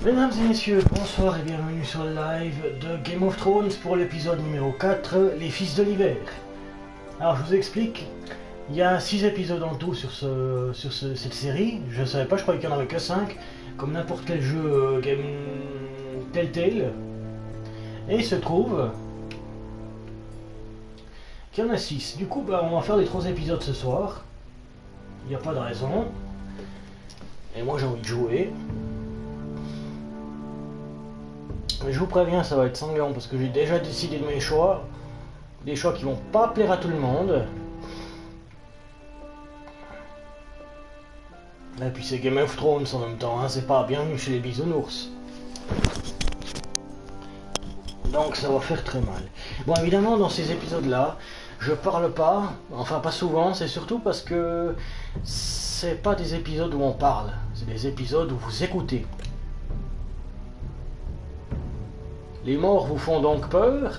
Mesdames et messieurs, bonsoir et bienvenue sur le live de Game of Thrones pour l'épisode numéro 4, les Fils de l'hiver. Alors je vous explique, il y a 6 épisodes en tout sur cette série, je ne savais pas, je croyais qu'il n'y en avait que 5, comme n'importe quel jeu Game Telltale. Et il se trouve qu'il y en a 6, du coup on va faire les 3 épisodes ce soir, il n'y a pas de raison, et moi j'ai envie de jouer. Mais je vous préviens, ça va être sanglant parce que j'ai déjà décidé de mes choix. Des choix qui vont pas plaire à tout le monde. Et puis c'est Game of Thrones en même temps, hein, c'est pas bienvenue chez les bisounours. Donc ça va faire très mal. Bon, évidemment, dans ces épisodes-là, je parle pas, enfin pas souvent, c'est surtout parce que c'est pas des épisodes où on parle, c'est des épisodes où vous écoutez. Les morts vous font donc peur?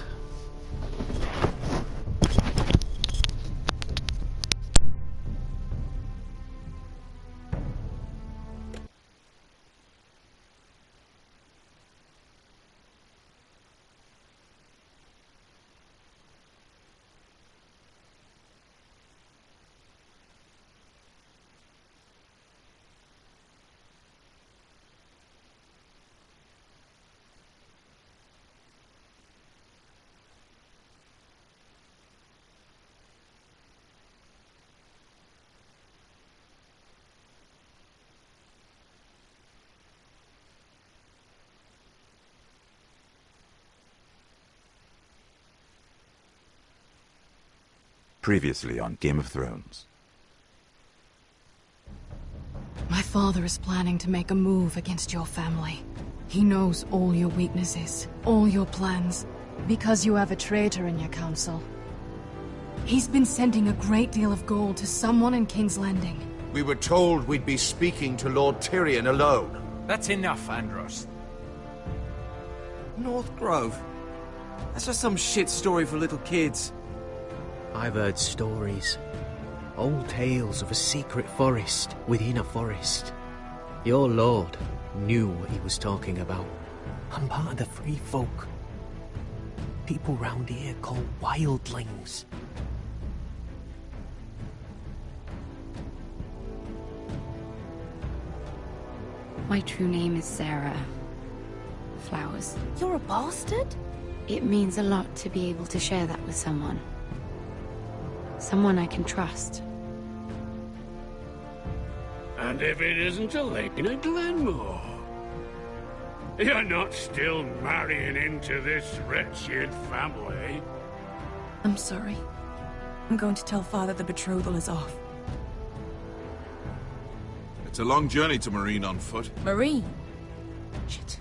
Previously on Game of Thrones. My father is planning to make a move against your family. He knows all your weaknesses, all your plans, because you have a traitor in your council. He's been sending a great deal of gold to someone in King's Landing. We were told we'd be speaking to Lord Tyrion alone. That's enough, Andros. North Grove? That's just some shit story for little kids. I've heard stories. Old tales of a secret forest within a forest. Your lord knew what he was talking about. I'm part of the free folk. People round here call wildlings. My true name is Sarah Flowers. You're a bastard? It means a lot to be able to share that with someone. Someone I can trust. And if it isn't Elena Glenmore? You're not still marrying into this wretched family? I'm sorry. I'm going to tell Father the betrothal is off. It's a long journey to Marine on foot. Marine? Shit.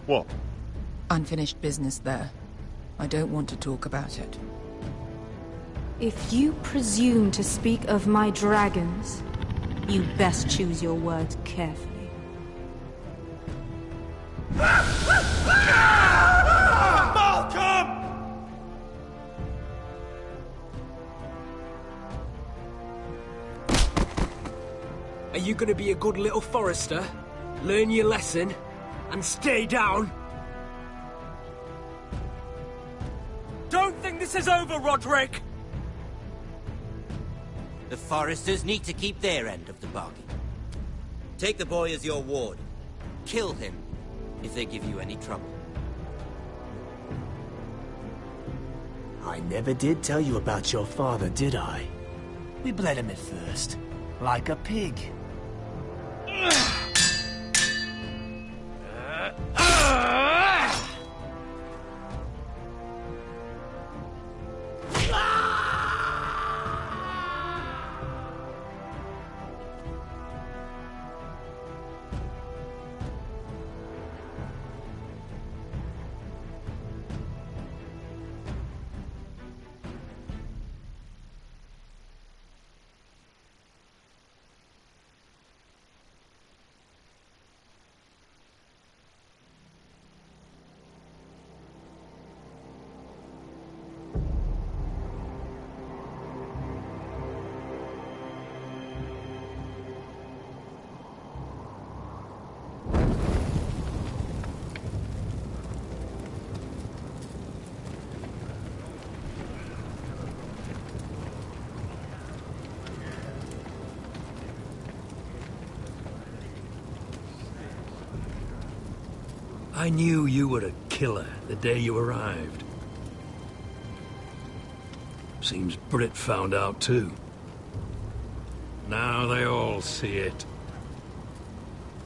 What? Unfinished business there. I don't want to talk about it. If you presume to speak of my dragons, you best choose your words carefully. Malcolm! Are you gonna be a good little forester? Learn your lesson? And stay down? Don't think this is over, Roderick! The foresters need to keep their end of the bargain. Take the boy as your ward. Kill him if they give you any trouble. I never did tell you about your father, did I? We bled him at first, like a pig. I knew you were a killer the day you arrived. Seems Britt found out too. Now they all see it.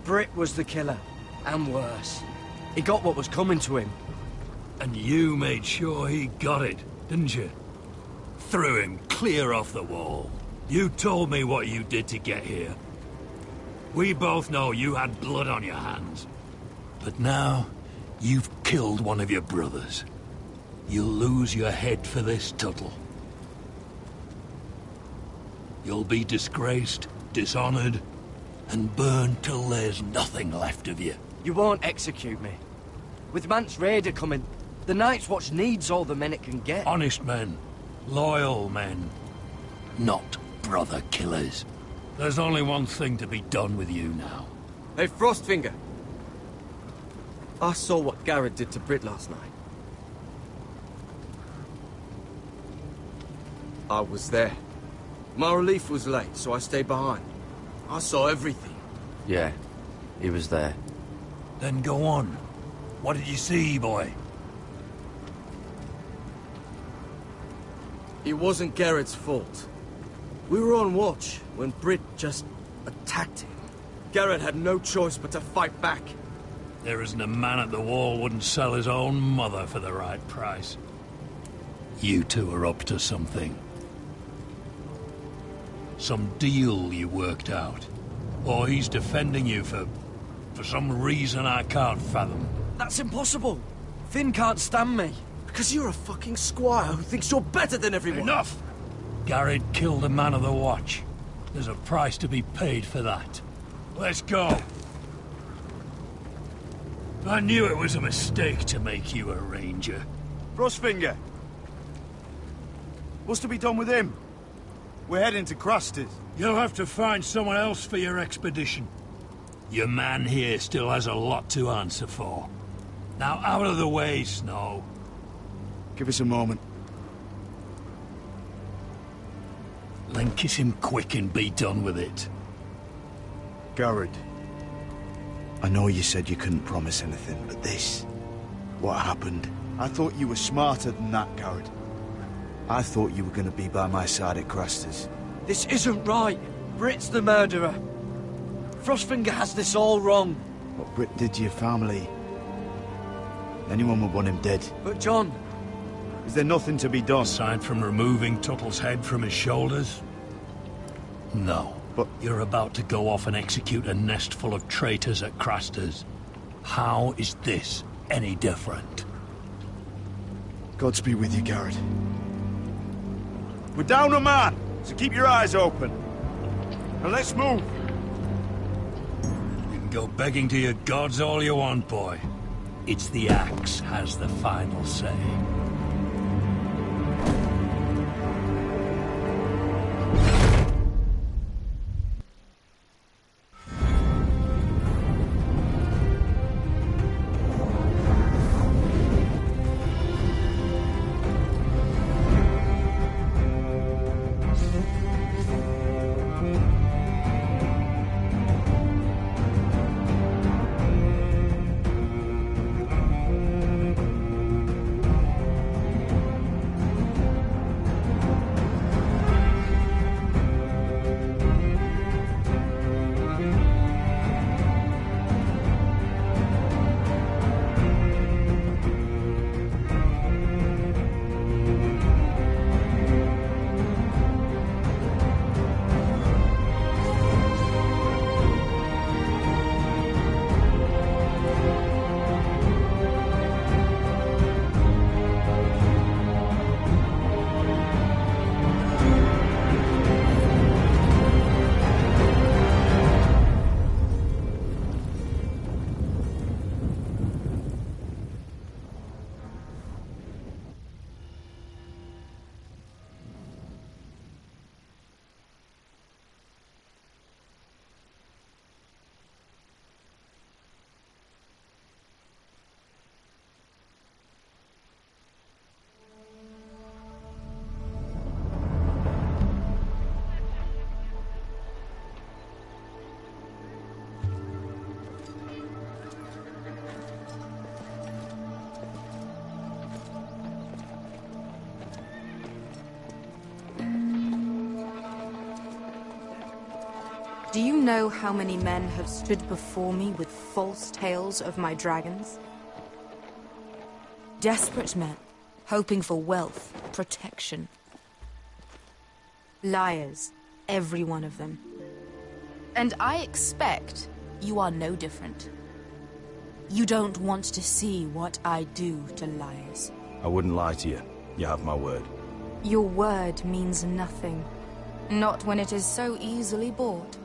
Britt was the killer, and worse. He got what was coming to him. And you made sure he got it, didn't you? Threw him clear off the wall. You told me what you did to get here. We both know you had blood on your hands. But now, you've killed one of your brothers. You'll lose your head for this, Tuttle. You'll be disgraced, dishonored, and burned till there's nothing left of you. You won't execute me. With Mance Raider coming, the Night's Watch needs all the men it can get. Honest men. Loyal men. Not brother killers. There's only one thing to be done with you now. Hey, Frostfinger. I saw what Garrett did to Britt last night. I was there. My relief was late, so I stayed behind. I saw everything. Yeah, he was there. Then go on. What did you see, boy? It wasn't Garrett's fault. We were on watch when Britt just attacked him. Garrett had no choice but to fight back. There isn't a man at the wall wouldn't sell his own mother for the right price. You two are up to something. Some deal you worked out. Or he's defending you for some reason I can't fathom. That's impossible. Finn can't stand me. Because you're a fucking squire who thinks you're better than everyone. Enough! Garrett killed a man of the watch. There's a price to be paid for that. Let's go. I knew it was a mistake to make you a ranger. Frostfinger. What's to be done with him? We're heading to Crusters. You'll have to find someone else for your expedition. Your man here still has a lot to answer for. Now out of the way, Snow. Give us a moment. Then kiss him quick and be done with it. Garrett. I know you said you couldn't promise anything, but this... what happened? I thought you were smarter than that, Garrett. I thought you were going to be by my side at Crusters. This isn't right. Britt's the murderer. Frostfinger has this all wrong. What Britt did to your family... anyone would want him dead. But John... is there nothing to be done? Aside from removing Tuttle's head from his shoulders? No. But you're about to go off and execute a nest full of traitors at Crusters. How is this any different? Godspeed with you, Garrett. We're down a man, so keep your eyes open. Now let's move. You can go begging to your gods all you want, boy. It's the axe has the final say. Do you know how many men have stood before me with false tales of my dragons? Desperate men, hoping for wealth, protection. Liars, every one of them. And I expect you are no different. You don't want to see what I do to liars. I wouldn't lie to you. You have my word. Your word means nothing. Not when it is so easily bought.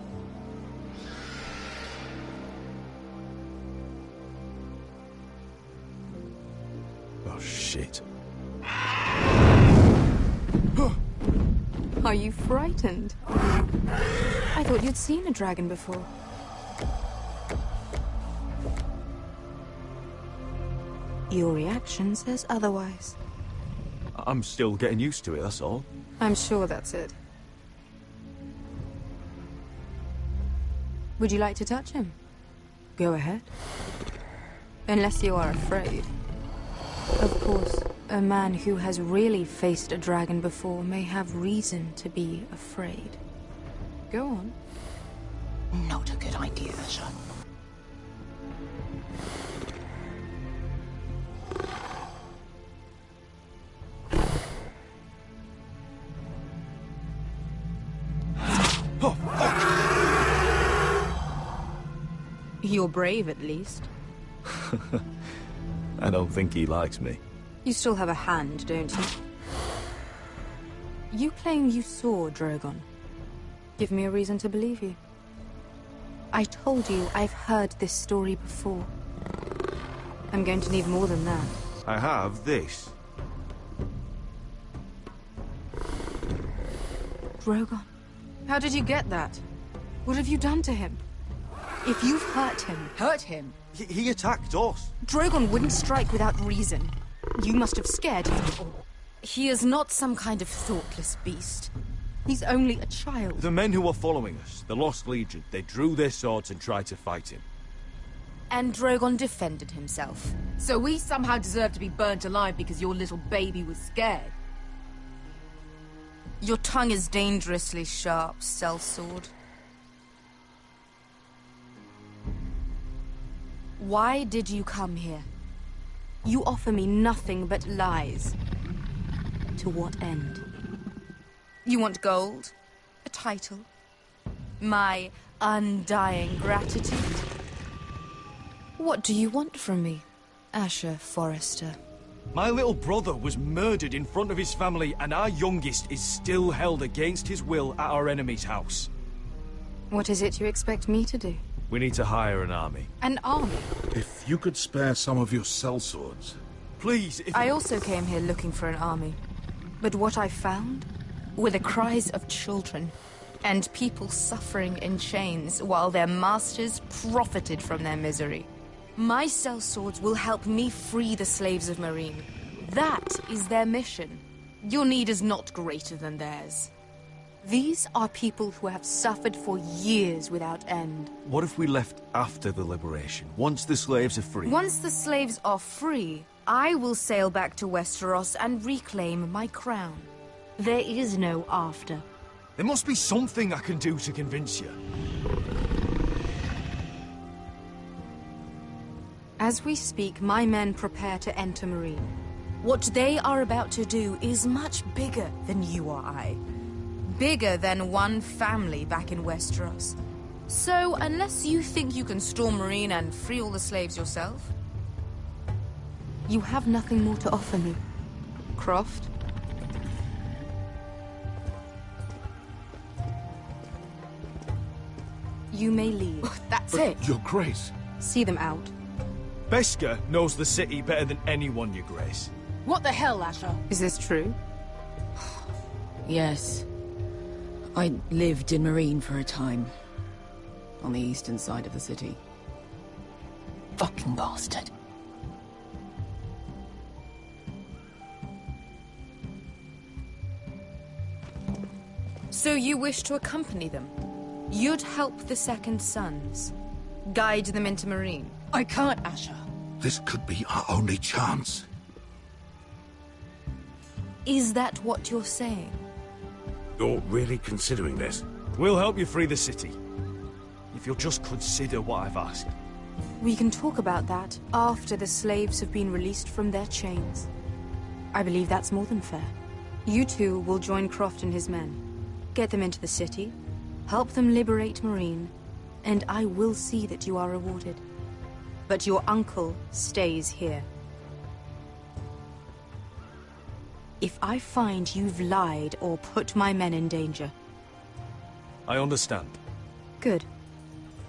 Oh, shit. Are you frightened? I thought you'd seen a dragon before. Your reaction says otherwise. I'm still getting used to it, that's all. I'm sure that's it. Would you like to touch him? Go ahead. Unless you are afraid. Of course, a man who has really faced a dragon before may have reason to be afraid. Go on. Not a good idea, Asher. You're brave, at least. I don't think he likes me. You still have a hand, don't you? You claim you saw Drogon. Give me a reason to believe you. I told you I've heard this story before. I'm going to need more than that. I have this. Drogon, how did you get that? What have you done to him? If you've hurt him... Hurt him? He attacked us. Drogon wouldn't strike without reason. You must have scared him. He is not some kind of thoughtless beast. He's only a child. The men who were following us, the Lost Legion, they drew their swords and tried to fight him. And Drogon defended himself. So we somehow deserve to be burnt alive because your little baby was scared? Your tongue is dangerously sharp, sellsword. Why did you come here? You offer me nothing but lies. To what end? You want gold? A title? My undying gratitude? What do you want from me, Asher Forrester? My little brother was murdered in front of his family, and our youngest is still held against his will at our enemy's house. What is it you expect me to do? We need to hire an army. An army? If you could spare some of your sellswords. Please, if... I also came here looking for an army. But what I found were the cries of children and people suffering in chains while their masters profited from their misery. My sellswords will help me free the slaves of Marine. That is their mission. Your need is not greater than theirs. These are people who have suffered for years without end. What if we left after the liberation, once the slaves are free? Once the slaves are free, I will sail back to Westeros and reclaim my crown. There is no after. There must be something I can do to convince you. As we speak, my men prepare to enter Marine. What they are about to do is much bigger than you or I. Bigger than one family back in Westeros. So, unless you think you can storm Marine and free all the slaves yourself, you have nothing more to offer me, Croft. You may leave. That's it. Your Grace. See them out. Beskar knows the city better than anyone, Your Grace. What the hell, Asher? Is this true? Yes. I lived in Marine for a time. On the eastern side of the city. Fucking bastard. So you wish to accompany them? You'd help the Second Sons? Guide them into Marine? I can't, Asher. This could be our only chance. Is that what you're saying? You're really considering this? We'll help you free the city. if you'll just consider what I've asked. We can talk about that after the slaves have been released from their chains. I believe that's more than fair. You two will join Croft and his men. Get them into the city, help them liberate Marine, and I will see that you are rewarded. But your uncle stays here. If I find you've lied or put my men in danger... I understand. Good.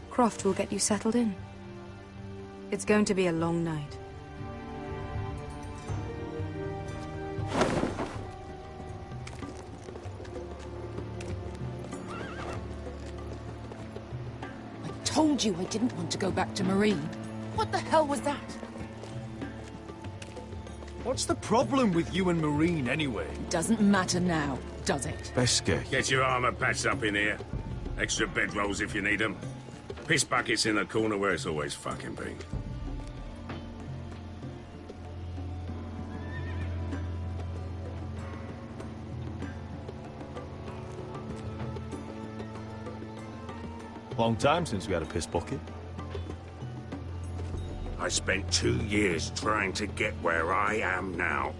Croft will get you settled in. It's going to be a long night. I told you I didn't want to go back to Marine. What the hell was that? What's the problem with you and Marine, anyway? Doesn't matter now, does it? Beske. Get your armor patched up in here. Extra bedrolls if you need them. Piss buckets in the corner where it's always fucking been. Long time since we had a piss bucket. I spent 2 years trying to get where I am now.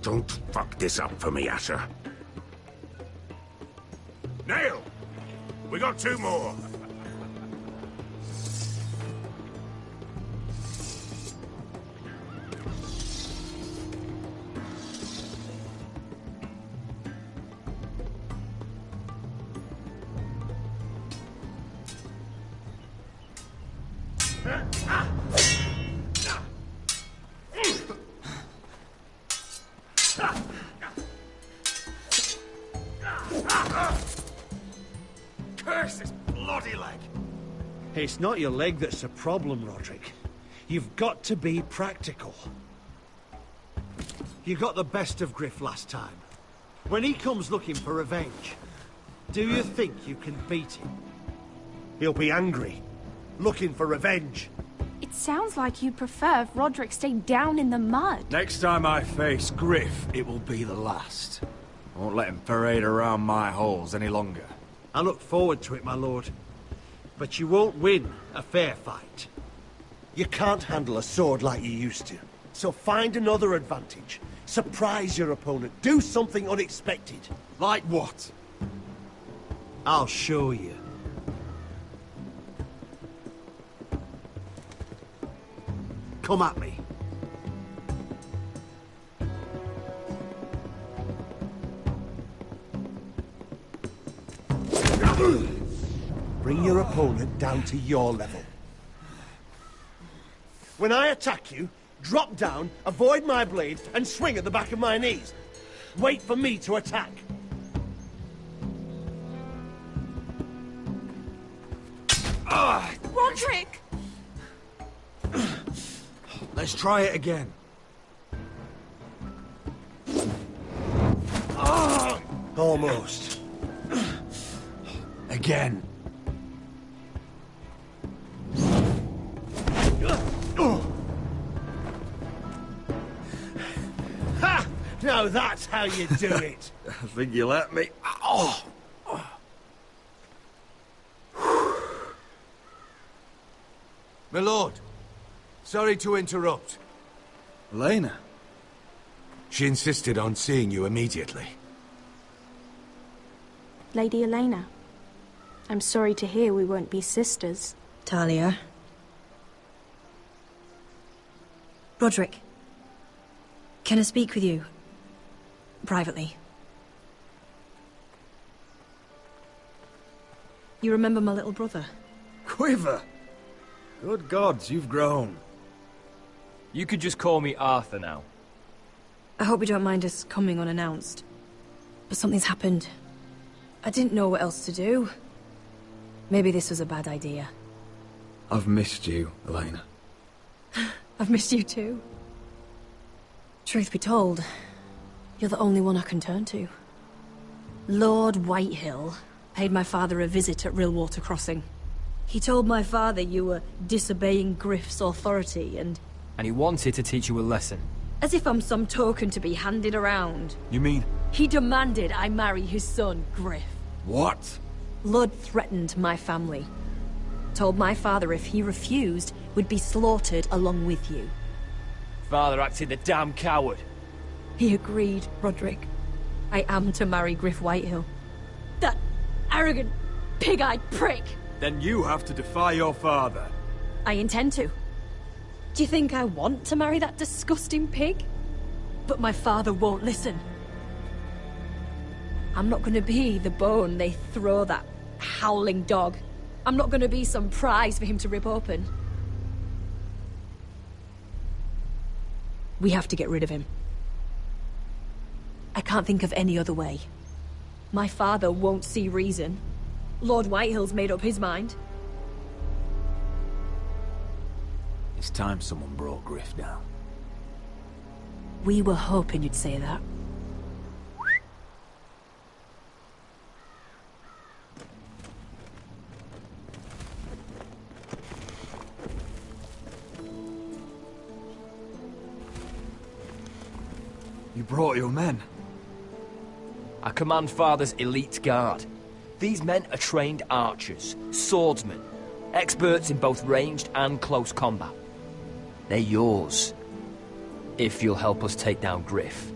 Don't fuck this up for me, Asher. Nail! We got 2 more! Curse this bloody leg! It's not your leg that's a problem, Roderick. You've got to be practical. You got the best of Griff last time. When he comes looking for revenge, do you think you can beat him? He'll be angry, looking for revenge. It sounds like you'd prefer if Roderick stayed down in the mud. Next time I face Griff, it will be the last. I won't let him parade around my halls any longer. I look forward to it, my lord. But you won't win a fair fight. You can't handle a sword like you used to. So find another advantage. Surprise your opponent. Do something unexpected. Like what? I'll show you. Come at me. Bring your opponent down to your level. When I attack you, drop down, avoid my blade, and swing at the back of my knees. Wait for me to attack. Roderick! Let's try it again. Almost. Again. Ha! Now that's how you do it. I think you let me. Oh! My lord, sorry to interrupt. Elena? She insisted on seeing you immediately. Lady Elena, I'm sorry to hear we won't be sisters. Talia. Roderick. Can I speak with you? Privately. You remember my little brother? Quiver! Good gods, you've grown. You could just call me Arthur now. I hope you don't mind us coming unannounced. But something's happened. I didn't know what else to do. Maybe this was a bad idea. I've missed you, Elena. I've missed you too. Truth be told, you're the only one I can turn to. Lord Whitehill paid my father a visit at Rillwater Crossing. He told my father you were disobeying Griff's authority and he wanted to teach you a lesson. As if I'm some token to be handed around. You mean? He demanded I marry his son, Griff. What? Lud threatened my family. Told my father if he refused, we'd be slaughtered along with you. Father acted the damn coward. He agreed, Roderick. I am to marry Griff Whitehill. That arrogant, pig-eyed prick! Then you have to defy your father. I intend to. Do you think I want to marry that disgusting pig? But my father won't listen. I'm not gonna be the bone they throw that howling dog. I'm not gonna be some prize for him to rip open. We have to get rid of him. I can't think of any other way. My father won't see reason. Lord Whitehill's made up his mind. It's time someone brought Griff down. We were hoping you'd say that. You brought your men. I command Father's elite guard. These men are trained archers, swordsmen, experts in both ranged and close combat. They're yours, if you'll help us take down Griff.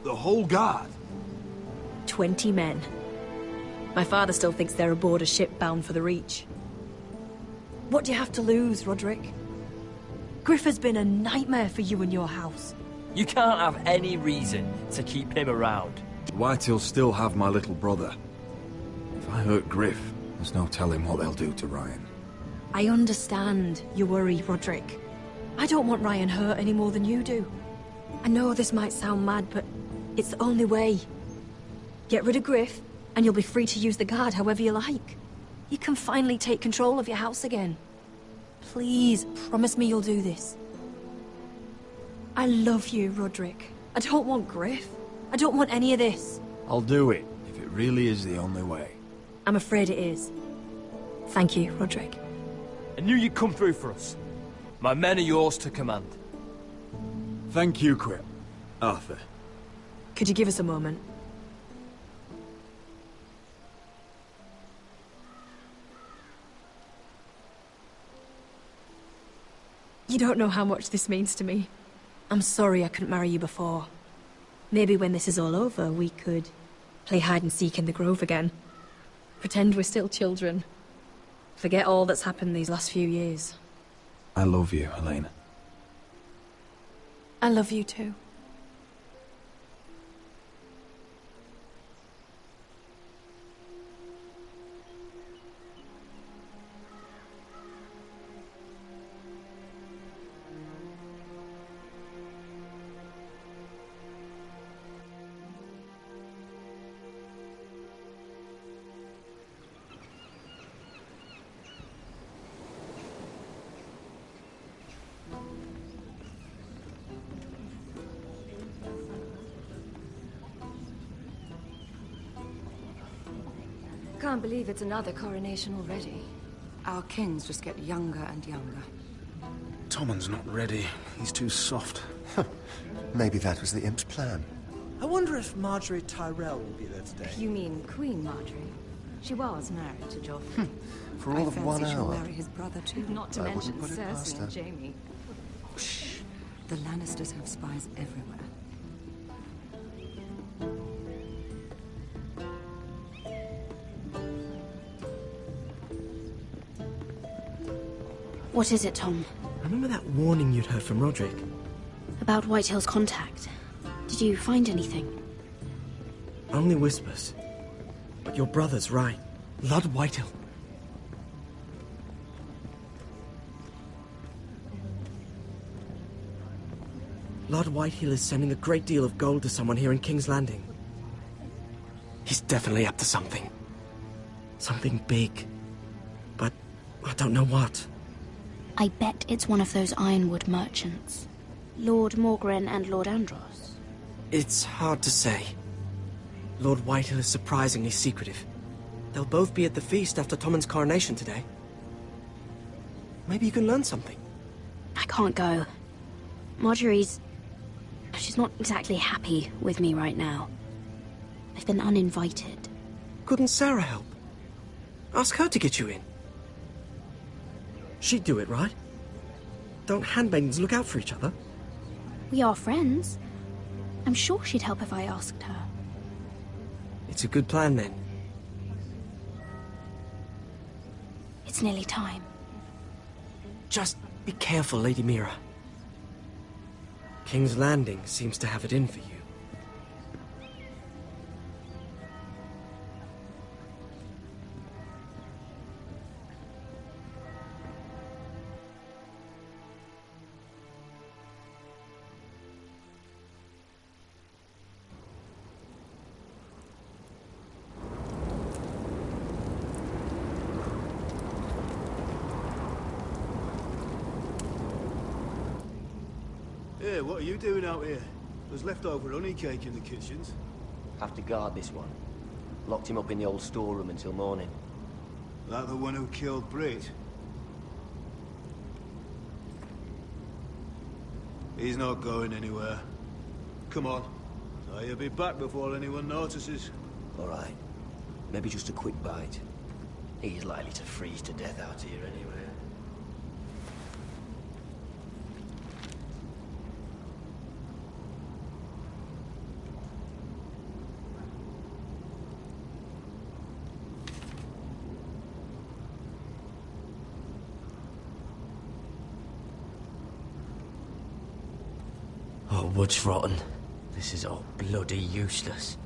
The whole guard? 20 men. My father still thinks they're aboard a ship bound for the Reach. What do you have to lose, Roderick? Griff has been a nightmare for you and your house. You can't have any reason to keep him around. Whitehill'll still have my little brother. If I hurt Griff, there's no telling what they'll do to Ryan. I understand your worry, Roderick. I don't want Ryan hurt any more than you do. I know this might sound mad, but it's the only way. Get rid of Griff, and you'll be free to use the guard however you like. You can finally take control of your house again. Please, promise me you'll do this. I love you, Roderick. I don't want Griff. I don't want any of this. I'll do it, if it really is the only way. I'm afraid it is. Thank you, Roderick. I knew you'd come through for us. My men are yours to command. Thank you, Quip. Arthur. Could you give us a moment? You don't know how much this means to me. I'm sorry I couldn't marry you before. Maybe when this is all over, we could play hide and seek in the Grove again. Pretend we're still children. Forget all that's happened these last few years. I love you, Helena. I love you too. Can't believe it's another coronation already. Our kings just get younger and younger. Tommen's not ready. He's too soft. Maybe that was the imp's plan. I wonder if Marjorie Tyrell will be there today. You mean Queen Marjorie? She was married to Joffrey. For all of 1 she'll hour. marry his brother too. Not to I mention wouldn't put it past Cersei her. and Jaime. Shh. The Lannisters have spies everywhere. What is it, Tom? Remember that warning you'd heard from Roderick? About Whitehill's contact. Did you find anything? Only whispers. But your brother's right. Lord Whitehill. Lord Whitehill is sending a great deal of gold to someone here in King's Landing. He's definitely up to something. Something big. But I don't know what. I bet it's one of those ironwood merchants. Lord Morgren and Lord Andros. It's hard to say. Lord Whitehill is surprisingly secretive. They'll both be at the feast after Tommen's coronation today. Maybe you can learn something. I can't go. Marjorie's... she's not exactly happy with me right now. I've been uninvited. Couldn't Sarah help? Ask her to get you in. She'd do it, right? Don't handmaidens look out for each other? We are friends. I'm sure she'd help if I asked her. It's a good plan, then. It's nearly time. Just be careful, Lady Mira. King's Landing seems to have it in for you. Hey, what are you doing out here? There's leftover honey cake in the kitchens. Have to guard this one. Locked him up in the old storeroom until morning. That the one who killed Brit? He's not going anywhere. Come on. He'll be back before anyone notices. All right. Maybe just a quick bite. He's likely to freeze to death out here anyway. Oh, wood's rotten. This is all bloody useless.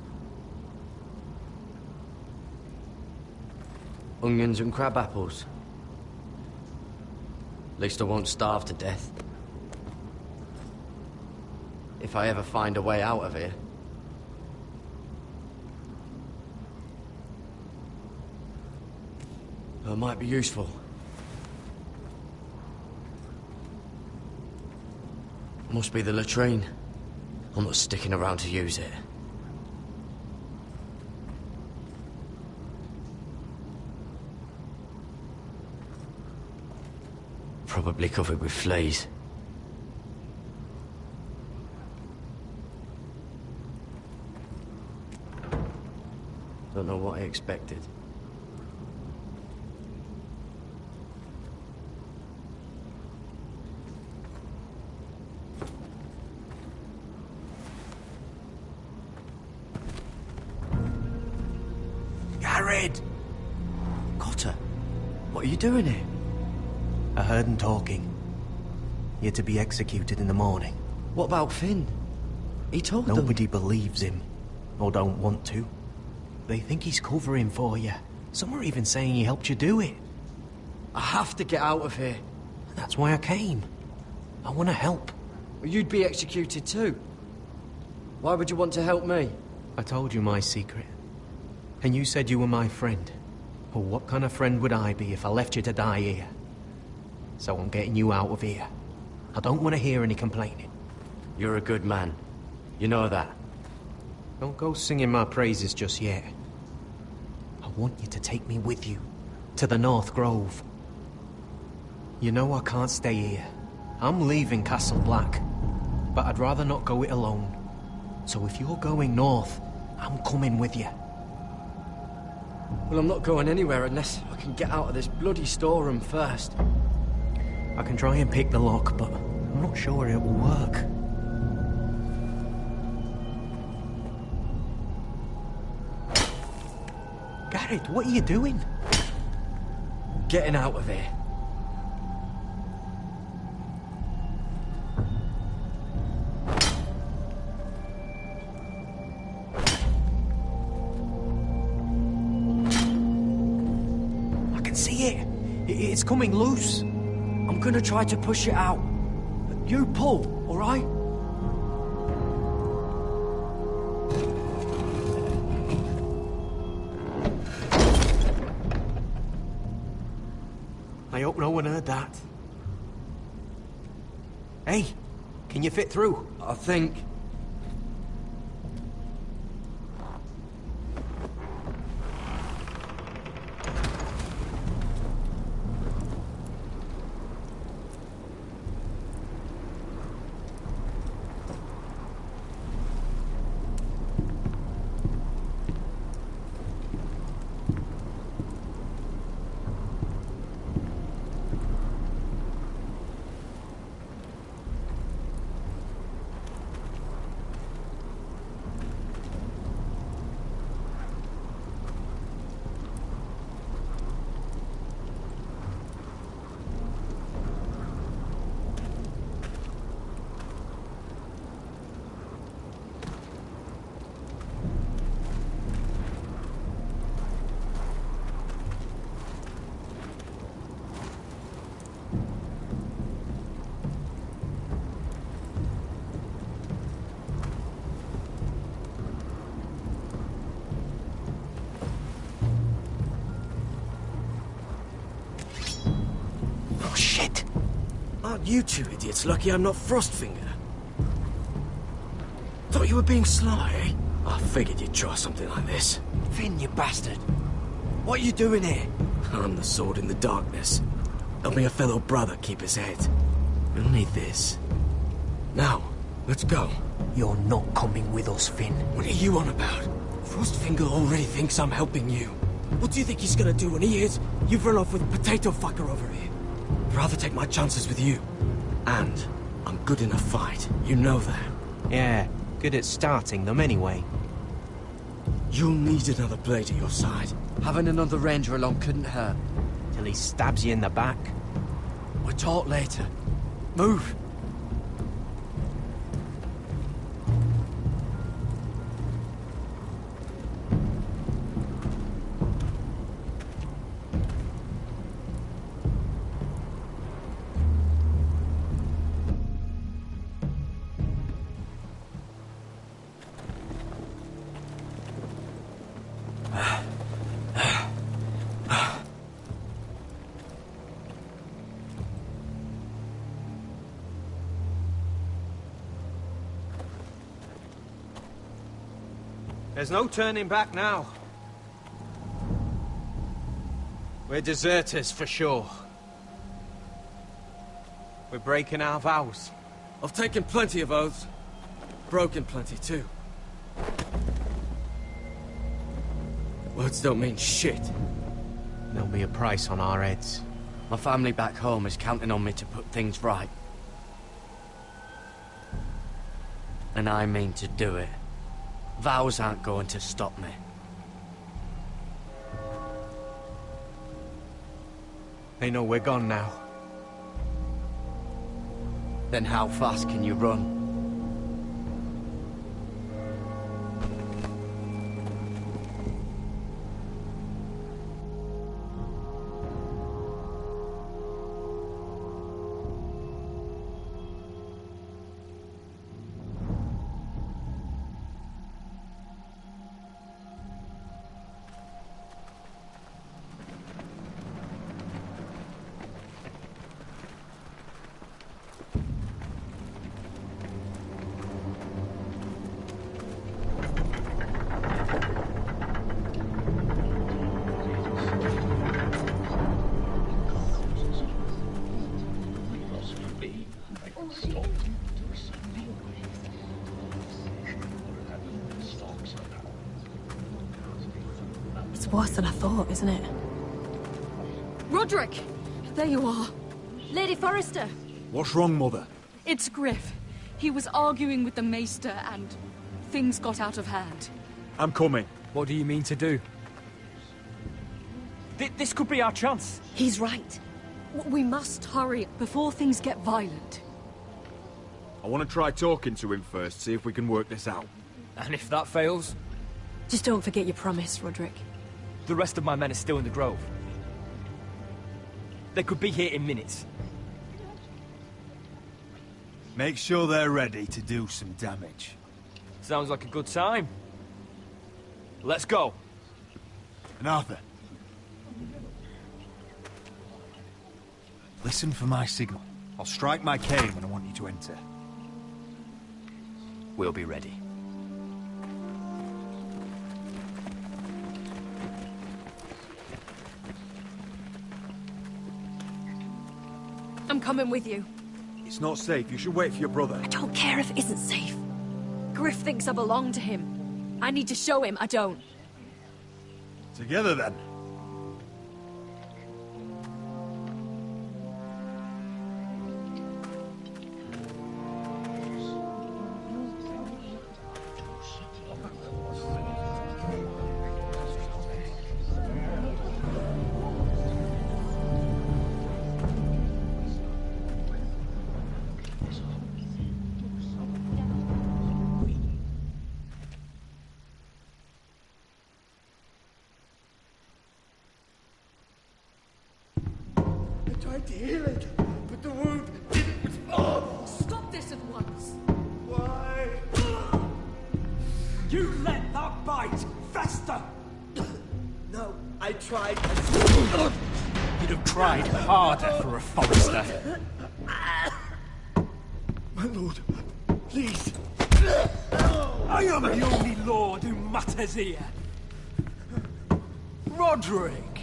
Onions and crab apples. At least I won't starve to death. If I ever find a way out of here. It might be useful. Must be the latrine. I'm not sticking around to use it. Probably covered with fleas. Don't know what I expected. Cotter, what are you doing here? I heard him talking. You're to be executed in the morning. What about Finn? He told them. Nobody believes him, or don't want to. They think he's covering for you. Some are even saying he helped you do it. I have to get out of here. That's why I came. I want to help. Well, you'd be executed too. Why would you want to help me? I told you my secret. And you said you were my friend. Well, what kind of friend would I be if I left you to die here? So I'm getting you out of here. I don't want to hear any complaining. You're a good man. You know that. Don't go singing my praises just yet. I want you to take me with you. To the North Grove. You know I can't stay here. I'm leaving Castle Black. But I'd rather not go it alone. So if you're going north, I'm coming with you. Well, I'm not going anywhere unless I can get out of this bloody storeroom first. I can try and pick the lock, but I'm not sure it will work. Garrett, what are you doing? Getting out of here. It's coming loose. I'm gonna try to push it out. You pull, all right? I hope no one heard that. Hey, can you fit through? I think. Aren't you two idiots lucky I'm not Frostfinger? Thought you were being sly, eh? I figured you'd try something like this. Finn, you bastard. What are you doing here? I'm the sword in the darkness. Helping a fellow brother keep his head. We'll need this. Now, let's go. You're not coming with us, Finn. What are you on about? Frostfinger already thinks I'm helping you. What do you think he's gonna do when he hears you've run off with Potato Fucker over here? I'd rather take my chances with you. And I'm good in a fight. You know that. Yeah, good at starting them anyway. You'll need another blade at your side. Having another ranger along couldn't hurt. Till he stabs you in the back. We'll talk later. Move! There's no turning back now. We're deserters for sure. We're breaking our vows. I've taken plenty of oaths. Broken plenty too. Words don't mean shit. There'll be a price on our heads. My family back home is counting on me to put things right. And I mean to do it. Vows aren't going to stop me. They know we're gone now. Then how fast can you run? It's worse than I thought, isn't it? Roderick! There you are. Lady Forrester! What's wrong, Mother? It's Griff. He was arguing with the Maester and things got out of hand. I'm coming. What do you mean to do? This could be our chance. He's right. We must hurry before things get violent. I want to try talking to him first, see if we can work this out. And if that fails? Just don't forget your promise, Roderick. The rest of my men are still in the grove. They could be here in minutes. Make sure they're ready to do some damage. Sounds like a good time. Let's go. And Arthur. Listen for my signal. I'll strike my cane when I want you to enter. We'll be ready. I'm coming with you. It's not safe. You should wait for your brother. I don't care if it isn't safe. Griff thinks I belong to him. I need to show him I don't. Together, then. To heal it, but the wound didn't respond. Stop this at once. Why? You let that bite fester! No, I tried. should have tried harder for a Forester. My lord, please. I am the only lord who matters here. Roderick,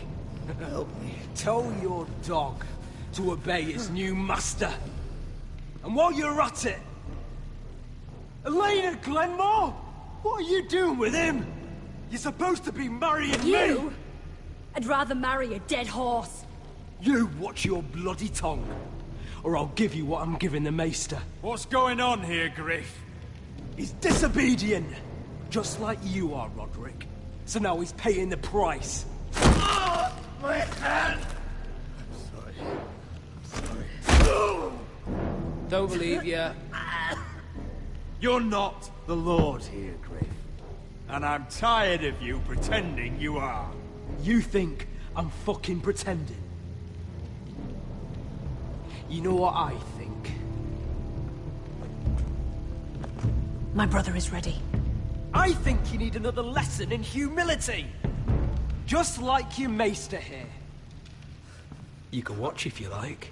help me. Tell your dog to obey his new master. And while you're at it, Elena Glenmore, what are you doing with him? You're supposed to be marrying me. I'd rather marry a dead horse. You watch your bloody tongue, or I'll give you what I'm giving the Maester. What's going on here, Griff? He's disobedient, just like you are, Roderick. So now he's paying the price. My hand! Don't believe you. You're not the Lord here, Griff. And I'm tired of you pretending you are. You think I'm fucking pretending? You know what I think? My brother is ready. I think you need another lesson in humility. Just like your Maester here. You can watch if you like.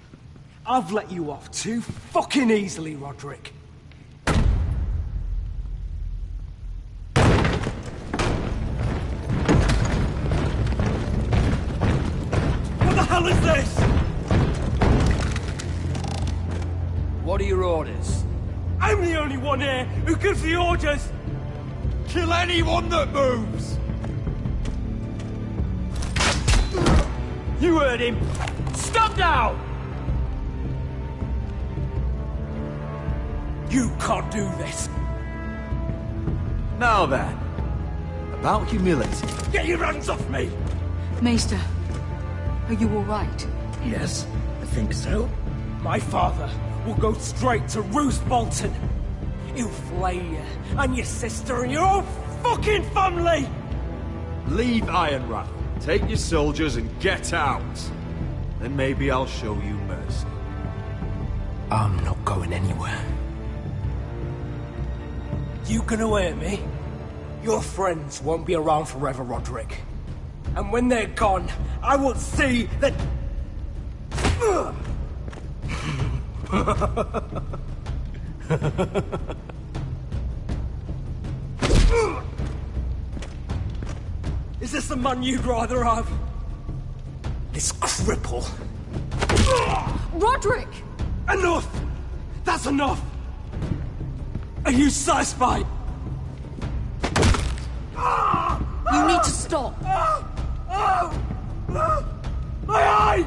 I've let you off too fucking easily, Roderick. What the hell is this? What are your orders? I'm the only one here who gives the orders. Kill anyone that moves! You heard him. Stop now! You can't do this. Now then, about humility. Get your hands off me! Maester, are you all right? Yes, I think so. My father will go straight to Roose Bolton. He'll flay you, and your sister, and your whole fucking family! Leave Ironrath. Take your soldiers and get out. Then maybe I'll show you mercy. I'm not going anywhere. You can hear me? Your friends won't be around forever, Roderick. And when they're gone, I will see that... Is this the man you'd rather have? This cripple. Roderick! Enough! That's enough! Are you satisfied? You need to stop. My eye!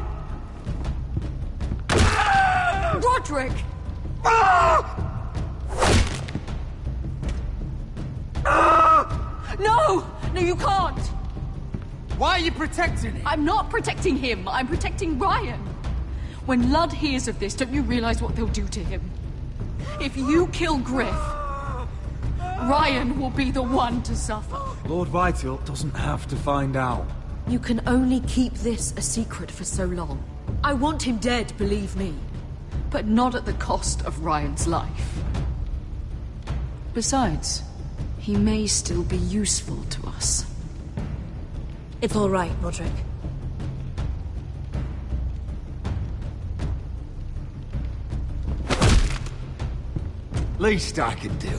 Roderick! No! No, you can't! Why are you protecting him? I'm not protecting him. I'm protecting Ryan. When Ludd hears of this, don't you realize what they'll do to him? If you kill Griff, Ryan will be the one to suffer. Lord Whitehill doesn't have to find out. You can only keep this a secret for so long. I want him dead, believe me. But not at the cost of Ryan's life. Besides, he may still be useful to us. It's all right, Roderick. Least I can do.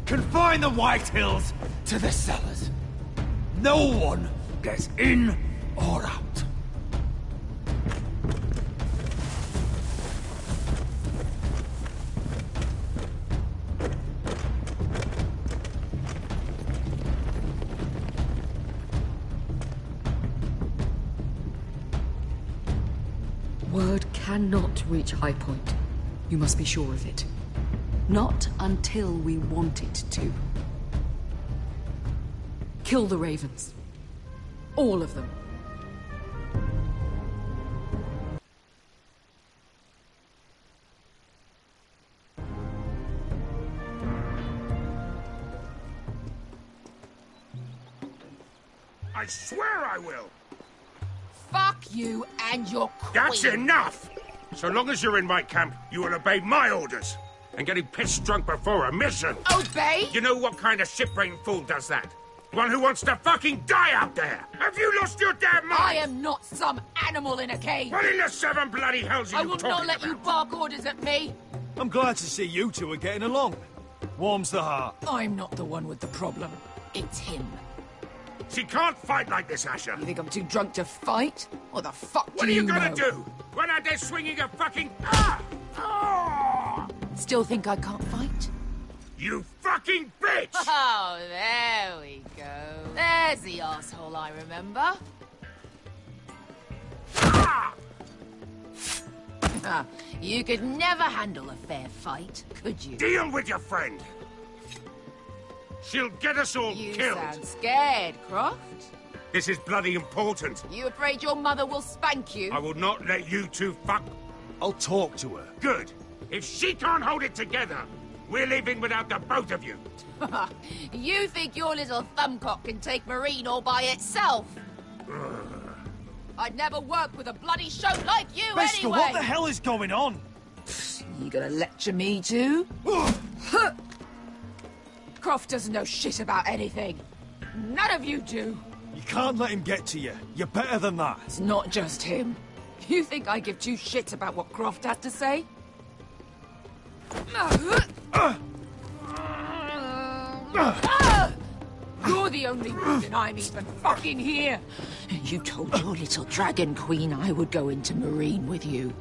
Confine the Whitehills to the cellars. No one gets in or out. Word cannot reach High Point. You must be sure of it. Not until we want it to. Kill the ravens. All of them. I swear I will! Fuck you and your queen. That's enough! So long as you're in my camp, you will obey my orders. And getting pissed drunk before a mission. Obey? You know what kind of ship-brained fool does that? One who wants to fucking die out there! Have you lost your damn mind? I am not some animal in a cage! What in the seven bloody hells are I you will talking not let about? you bark orders at me! I'm glad to see you two are getting along. Warms the heart. I'm not the one with the problem. It's him. She can't fight like this, Asher. You think I'm too drunk to fight? What the fuck What do are you know? gonna do? When out there swinging a fucking... Still think I can't fight? You fucking bitch! Oh, there we go. There's the asshole I remember. You could never handle a fair fight, could you? Deal with your friend! She'll get us all You killed! sound scared, Croft. This is bloody important. You afraid your mother will spank you? I will not let you two fuck... I'll talk to her. Good. If she can't hold it together, we're leaving without the both of you. You think your little thumbcock can take Marine all by itself? I'd never work with a bloody show like you Beskha, anyway! what the hell is going on? You gonna lecture me too? Croft doesn't know shit about anything. None of you do. You can't let him get to you. You're better than that. It's not just him. You think I give two shits about what Croft has to say? You're the only reason I'm even fucking here. You told your little dragon queen I would go into Marine with you.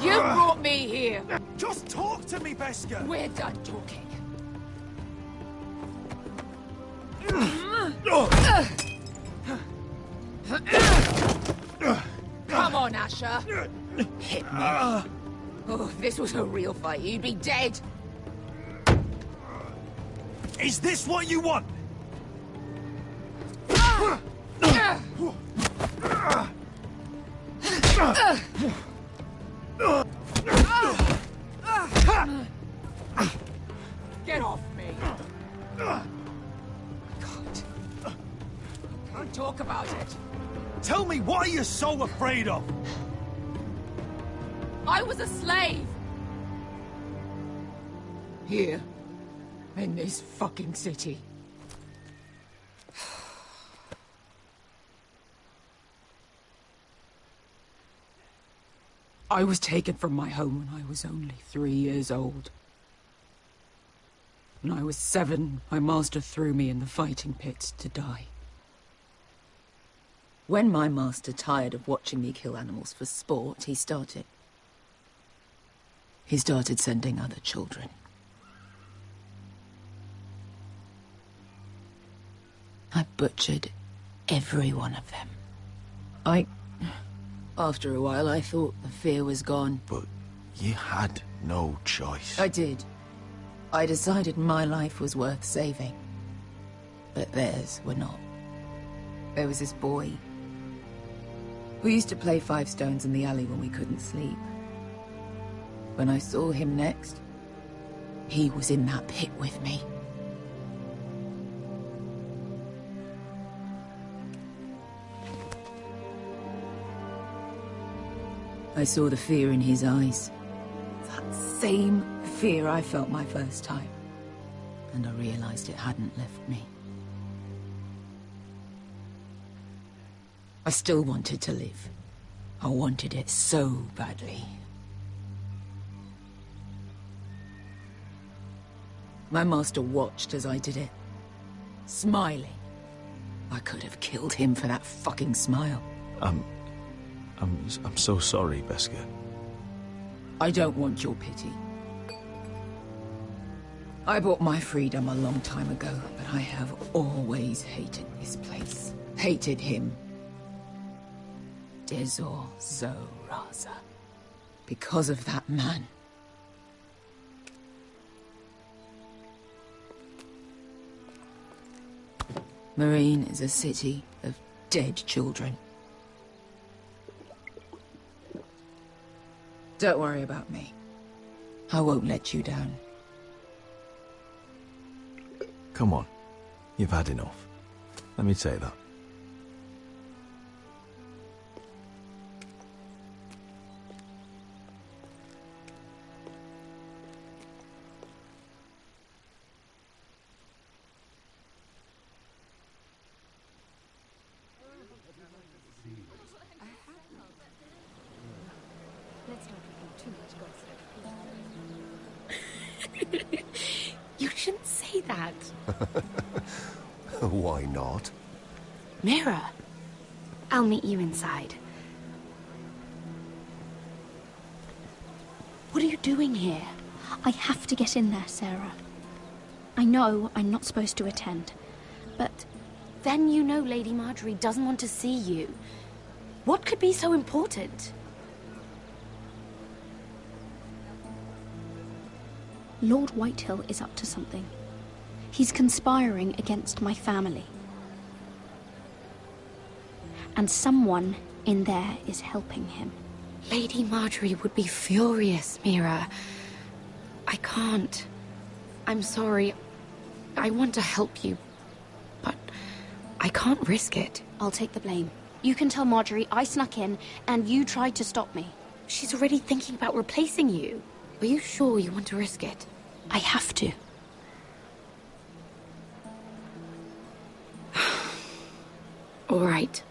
You brought me here. Just talk to me, Beskha. We're done talking. Come on, Asher. Hit me. Oh, if this was a real fight, you'd be dead. Is this what you want? Get off me. God. I can't talk about it. Tell me, what are you so afraid of? I was a slave. Here. In this fucking city. I was taken from my home when I was only 3 years old. When I was 7, my master threw me in the fighting pits to die. When my master tired of watching me kill animals for sport, he started sending other children. I butchered every one of them. After a while, I thought the fear was gone. But you had no choice. I did. I decided my life was worth saving. But theirs were not. There was this boy. We used to play 5 stones in the alley when we couldn't sleep. When I saw him next, he was in that pit with me. I saw the fear in his eyes. That same fear I felt my first time. And I realized it hadn't left me. I still wanted to live. I wanted it so badly. My master watched as I did it, smiling. I could have killed him for that fucking smile. I'm so sorry, Beskha. I don't want your pity. I bought my freedom a long time ago, but I have always hated this place. Hated him. Dezor Zo Raza. Because of that man. Marine is a city of dead children. Don't worry about me. I won't let you down. Come on. You've had enough. Let me say that. You shouldn't say that. Why not? Mira, I'll meet you inside. What are you doing here? I have to get in there, Sarah. I know I'm not supposed to attend, but then you know Lady Marjorie doesn't want to see you. What could be so important? Lord Whitehill is up to something. He's conspiring against my family. And someone in there is helping him. Lady Marjorie would be furious, Mira. I can't. I'm sorry. I want to help you, but I can't risk it. I'll take the blame. You can tell Marjorie I snuck in and you tried to stop me. She's already thinking about replacing you. Are you sure you want to risk it? I have to. All right.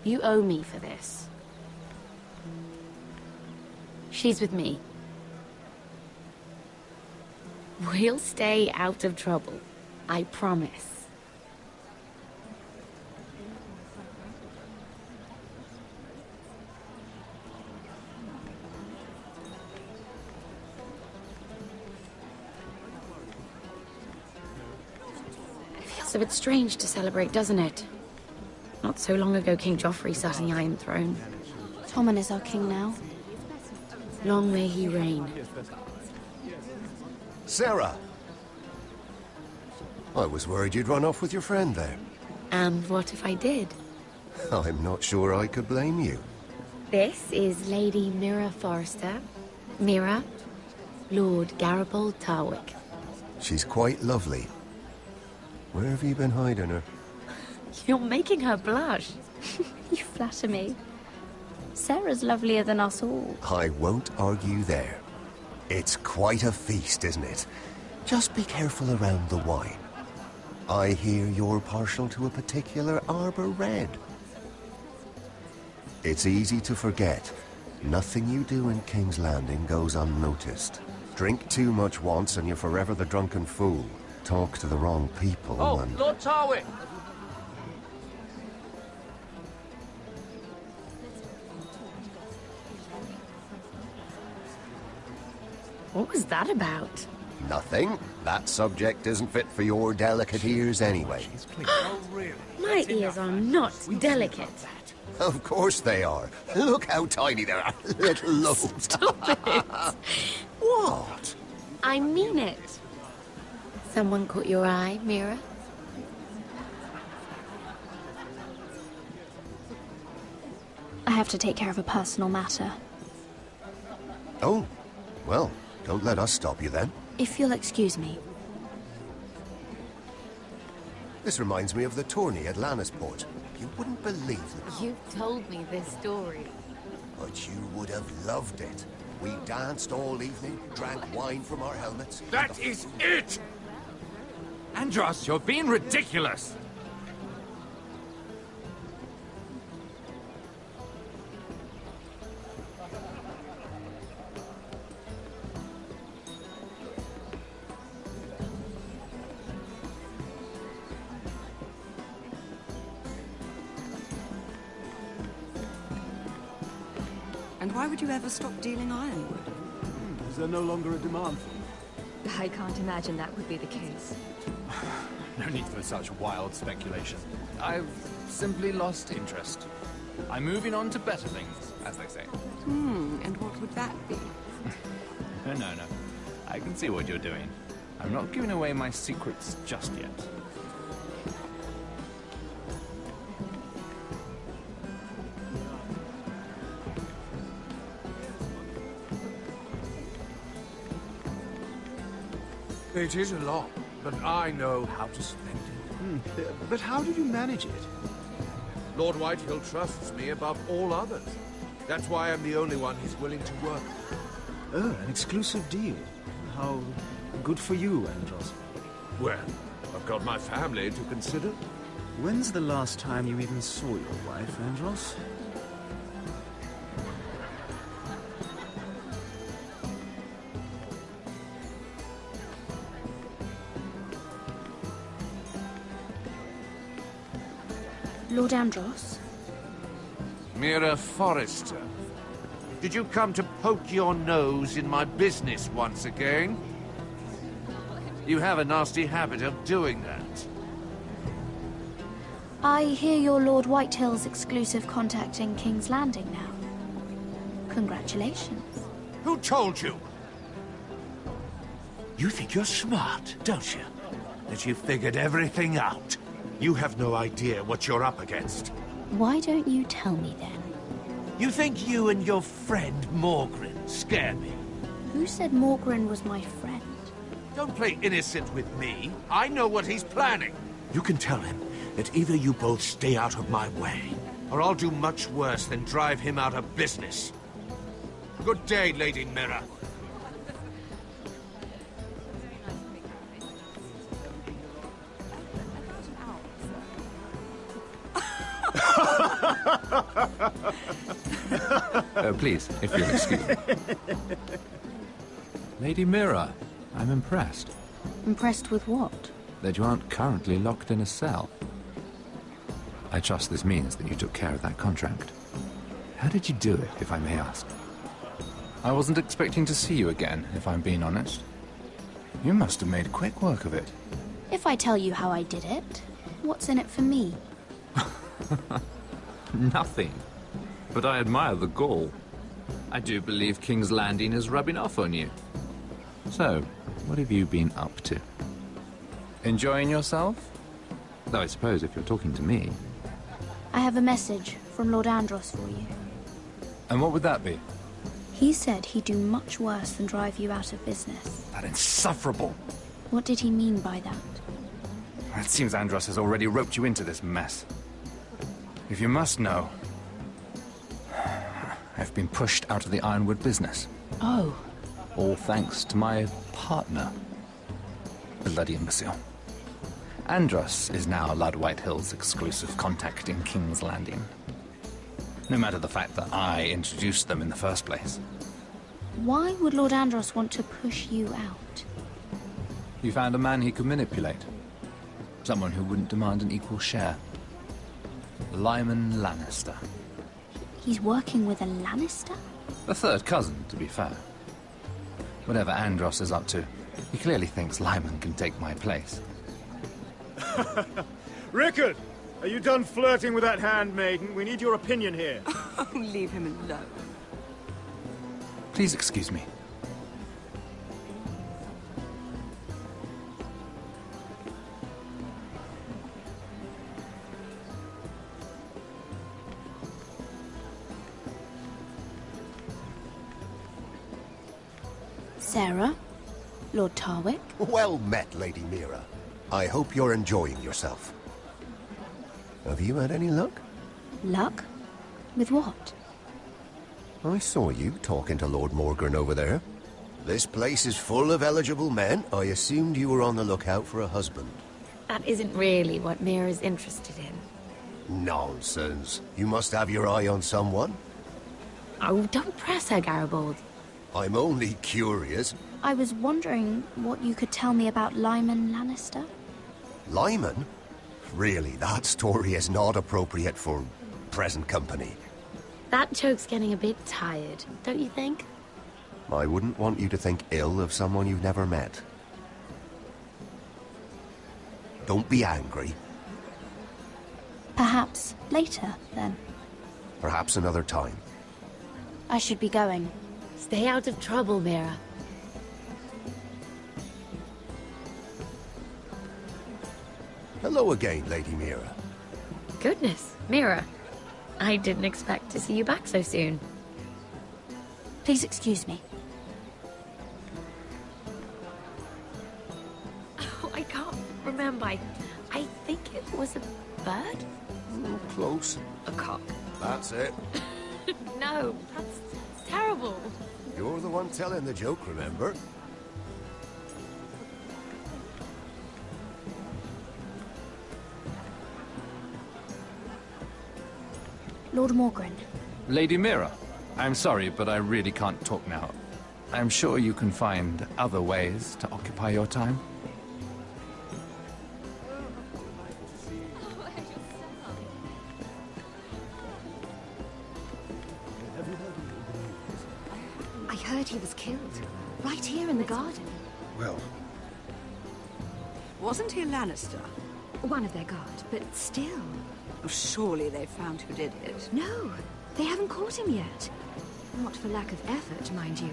You owe me for this. She's with me. We'll stay out of trouble. I promise. Feels a bit strange to celebrate, doesn't it? Not so long ago, King Joffrey sat on the Iron Throne. Tommen is our king now. Long may he reign. Sarah! I was worried you'd run off with your friend there. And what if I did? I'm not sure I could blame you. This is Lady Mira Forrester. Mira, Lord Garibald Tarwick. She's quite lovely. Where have you been hiding her? You're making her blush. You flatter me. Sarah's lovelier than us all. I won't argue there. It's quite a feast, isn't it? Just be careful around the wine. I hear you're partial to a particular Arbor Red. It's easy to forget. Nothing you do in King's Landing goes unnoticed. Drink too much once and you're forever the drunken fool. Talk to the wrong people and... Lord Tarwick! What was that about? Nothing. That subject isn't fit for your delicate ears anyway. My ears are not delicate. Of course they are. Look how tiny they are. Little lobes. Stop it. What? I mean it. Someone caught your eye, Mira? I have to take care of a personal matter. Oh, well, don't let us stop you then. If you'll excuse me. This reminds me of the tourney at Lannisport. You wouldn't believe it. You've told me this story. But you would have loved it. We danced all evening, drank wine from our helmets. That is it! Andros, you're being ridiculous! And why would you ever stop dealing ironwood? Is there no longer a demand for it? I can't imagine that would be the case. No need for such wild speculation. I've simply lost interest. I'm moving on to better things, as they say. And what would that be? No. I can see what you're doing. I'm not giving away my secrets just yet. It is a lot, but I know how to spend it. But how did you manage it? Lord Whitehill trusts me above all others. That's why I'm the only one he's willing to work with. Oh, an exclusive deal. How good for you, Andros. Well, I've got my family to consider. When's the last time you even saw your wife, Andros? Lord Andros? Mira Forrester. Did you come to poke your nose in my business once again? You have a nasty habit of doing that. I hear you're Lord Whitehill's exclusive contact in King's Landing now. Congratulations. Who told you? You think you're smart, don't you? That you figured everything out. You have no idea what you're up against. Why don't you tell me then? You think you and your friend Morgren scare me? Who said Morgren was my friend? Don't play innocent with me. I know what he's planning. You can tell him that either you both stay out of my way, or I'll do much worse than drive him out of business. Good day, Lady Mira. Please, if you'll excuse me. Lady Mira, I'm impressed. Impressed with what? That you aren't currently locked in a cell. I trust this means that you took care of that contract. How did you do it, if I may ask? I wasn't expecting to see you again, if I'm being honest. You must have made quick work of it. If I tell you how I did it, what's in it for me? Nothing. But I admire the gall. I do believe King's Landing is rubbing off on you. So, what have you been up to? Enjoying yourself? Though I suppose if you're talking to me... I have a message from Lord Andros for you. And what would that be? He said he'd do much worse than drive you out of business. That insufferable! What did he mean by that? It seems Andros has already roped you into this mess. If you must know, I've been pushed out of the ironwood business. Oh. All thanks to my partner. Bloody imbecile. Andros is now Lord Whitehill's exclusive contact in King's Landing. No matter the fact that I introduced them in the first place. Why would Lord Andros want to push you out? He found a man he could manipulate. Someone who wouldn't demand an equal share. Lyman Lannister. He's working with a Lannister? A third cousin, to be fair. Whatever Andros is up to, he clearly thinks Lyman can take my place. Rickard! Are you done flirting with that handmaiden? We need your opinion here. Oh, leave him alone. Please excuse me. Sarah? Lord Tarwick? Well met, Lady Mira. I hope you're enjoying yourself. Have you had any luck? Luck? With what? I saw you talking to Lord Morgren over there. This place is full of eligible men. I assumed you were on the lookout for a husband. That isn't really what Mira's interested in. Nonsense. You must have your eye on someone. Oh, don't press her, Garibaldi. I'm only curious. I was wondering what you could tell me about Lyman Lannister. Lyman? Really, that story is not appropriate for present company. That joke's getting a bit tired, don't you think? I wouldn't want you to think ill of someone you've never met. Don't be angry. Perhaps later, then. Perhaps another time. I should be going. Stay out of trouble, Mira. Hello again, Lady Mira. Goodness, Mira. I didn't expect to see you back so soon. Please excuse me. Oh, I can't remember. I think it was a bird? Close. A cock. That's it. No, that's terrible. You're the one telling the joke, remember? Lord Morgren. Lady Mira, I'm sorry, but I really can't talk now. I'm sure you can find other ways to occupy your time. I heard he was killed. Right here in the garden. Well... Wasn't he a Lannister? One of their guard, but still. Surely they found who did it. No, they haven't caught him yet. Not for lack of effort, mind you.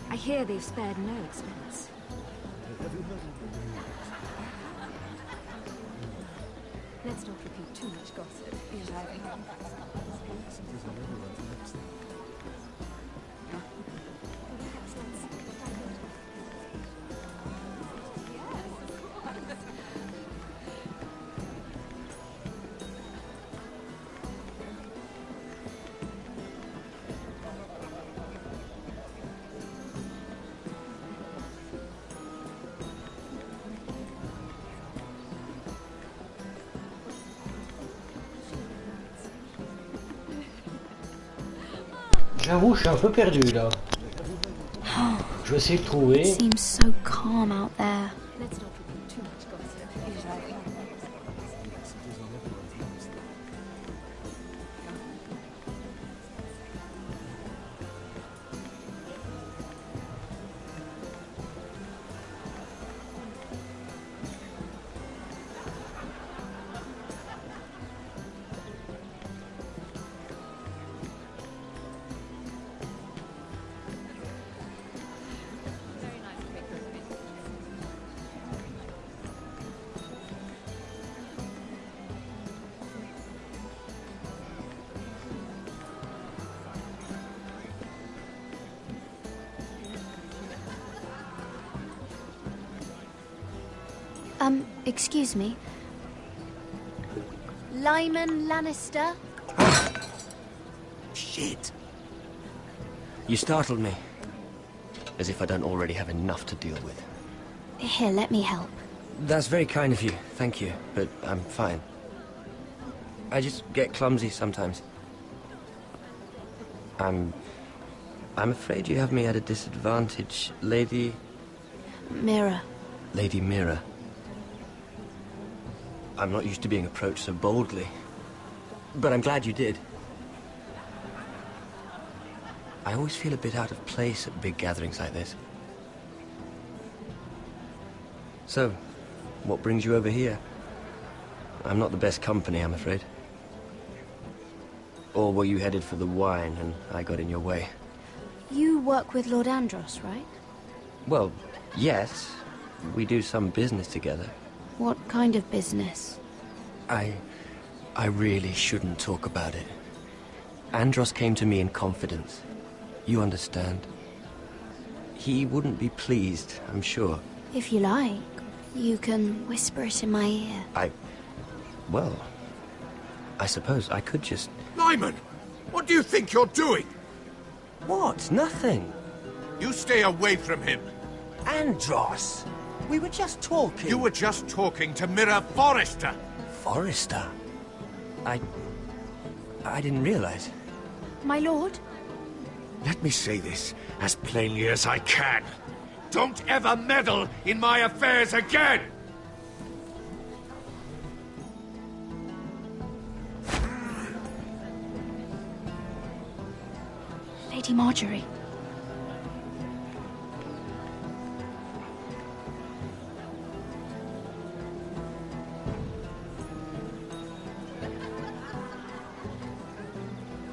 I hear they've spared no expense. Let's not repeat too much gossip. J'avoue, je suis un peu perdu là. Je vais essayer de trouver. It seems so calm out there. Excuse me. Lyman Lannister? Shit. You startled me. As if I don't already have enough to deal with. Here, let me help. That's very kind of you, thank you, but I'm fine. I just get clumsy sometimes. I'm afraid you have me at a disadvantage, Lady... Mira. Lady Mira. I'm not used to being approached so boldly. But I'm glad you did. I always feel a bit out of place at big gatherings like this. So, what brings you over here? I'm not the best company, I'm afraid. Or were you headed for the wine and I got in your way? You work with Lord Andros, right? Well, yes. We do some business together. What kind of business? I really shouldn't talk about it. Andros came to me in confidence. You understand? He wouldn't be pleased, I'm sure. If you like, you can whisper it in my ear. Well, I suppose I could just... Lyman! What do you think you're doing? What? Nothing. You stay away from him. Andros! We were just talking. You were just talking to Mira Forrester. Forrester? I didn't realize. My lord? Let me say this as plainly as I can. Don't ever meddle in my affairs again! Lady Marjorie.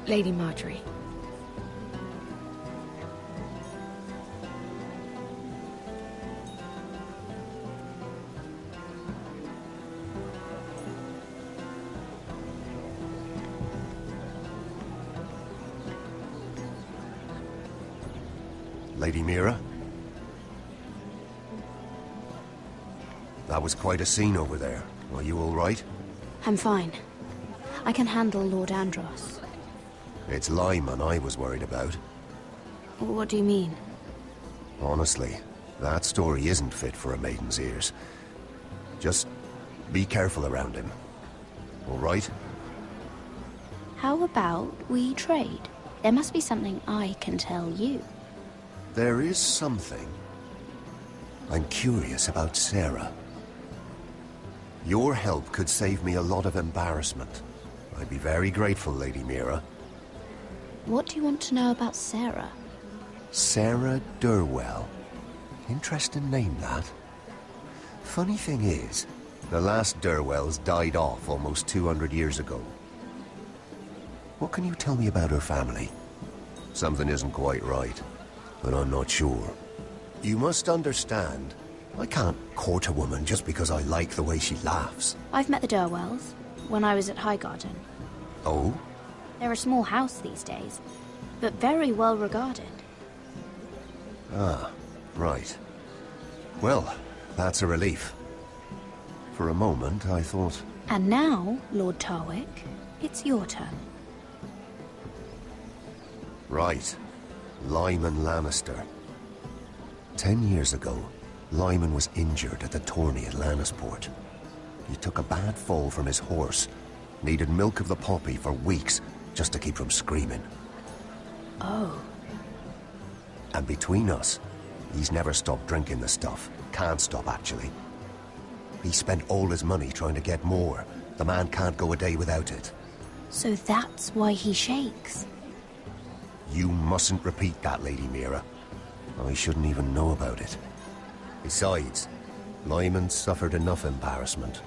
Lady Marjorie. Lady Mira? That was quite a scene over there. Are you all right? I'm fine. I can handle Lord Andros. It's Lyman I was worried about. What do you mean? Honestly, that story isn't fit for a maiden's ears. Just be careful around him. All right? How about we trade? There must be something I can tell you. There is something. I'm curious about Sarah. Your help could save me a lot of embarrassment. I'd be very grateful, Lady Mira. What do you want to know about Sarah? Sarah Durwell. Interesting name, that. Funny thing is, the last Durwells died off almost 200 years ago. What can you tell me about her family? Something isn't quite right, but I'm not sure. You must understand, I can't court a woman just because I like the way she laughs. I've met the Durwells when I was at Highgarden. Oh? They're a small house these days, but very well regarded. Ah, right. Well, that's a relief. For a moment, I thought... And now, Lord Tarwick, it's your turn. Right. Lyman Lannister. 10 years ago, Lyman was injured at the tourney at Lannisport. He took a bad fall from his horse. Needed milk of the poppy for weeks just to keep from screaming. Oh. And between us, he's never stopped drinking the stuff. Can't stop, actually. He spent all his money trying to get more. The man can't go a day without it. So that's why he shakes. You mustn't repeat that, Lady Mira. I shouldn't even know about it. Besides, Lyman suffered enough embarrassment.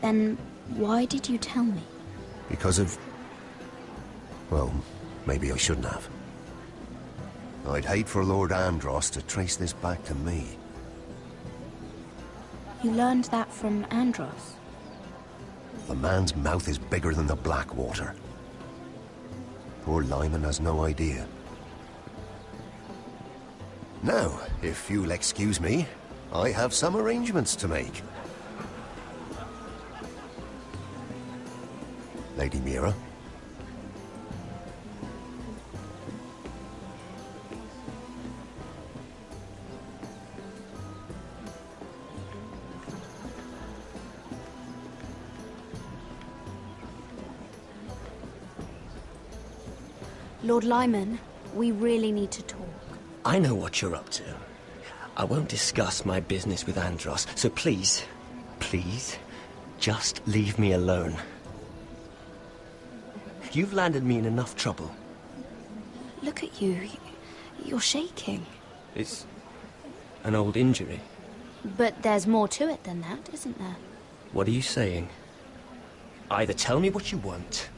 Then why did you tell me? Because of... well, maybe I shouldn't have. I'd hate for Lord Andros to trace this back to me. You learned that from Andros? The man's mouth is bigger than the Blackwater. Poor Lyman has no idea. Now, if you'll excuse me, I have some arrangements to make. Lady Mira? Lord Lyman, we really need to talk. I know what you're up to. I won't discuss my business with Andros, so please, please, just leave me alone. You've landed me in enough trouble. Look at you. You're shaking. It's an old injury. But there's more to it than that, isn't there? What are you saying? Either tell me what you want,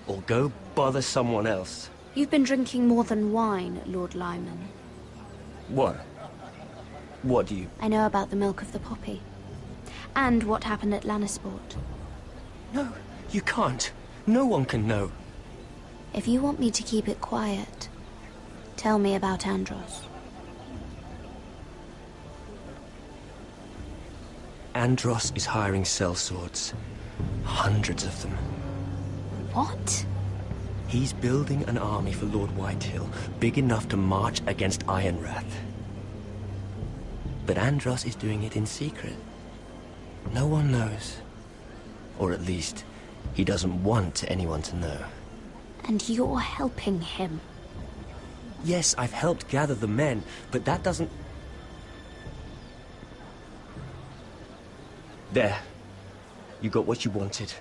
or go bother someone else. You've been drinking more than wine, Lord Lyman. What? What do you... I know about the milk of the poppy. And what happened at Lannisport. No, you can't. No one can know. If you want me to keep it quiet, tell me about Andros. Andros is hiring sellswords. Hundreds of them. What? He's building an army for Lord Whitehill, big enough to march against Ironrath. But Andros is doing it in secret. No one knows. Or at least, he doesn't want anyone to know. And you're helping him. Yes, I've helped gather the men, but that doesn't... There. You got what you wanted.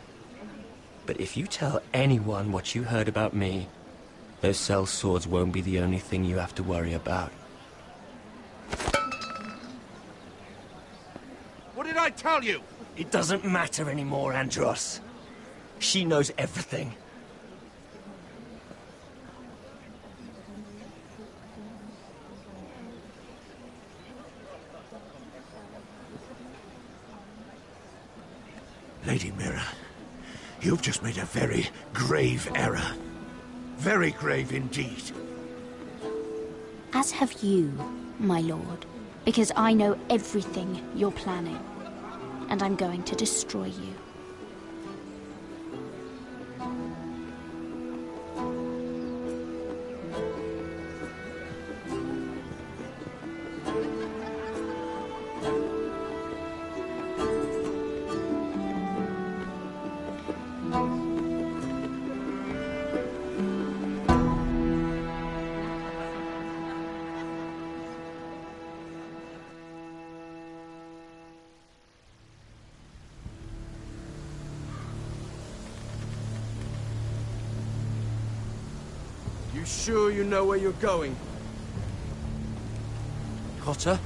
But if you tell anyone what you heard about me, those sellswords won't be the only thing you have to worry about. What did I tell you? It doesn't matter anymore, Andros. She knows everything. Lady Mira, you've just made a very grave error. Very grave indeed. As have you, my lord, because I know everything you're planning, and I'm going to destroy you. You sure you know where you're going? Cotter?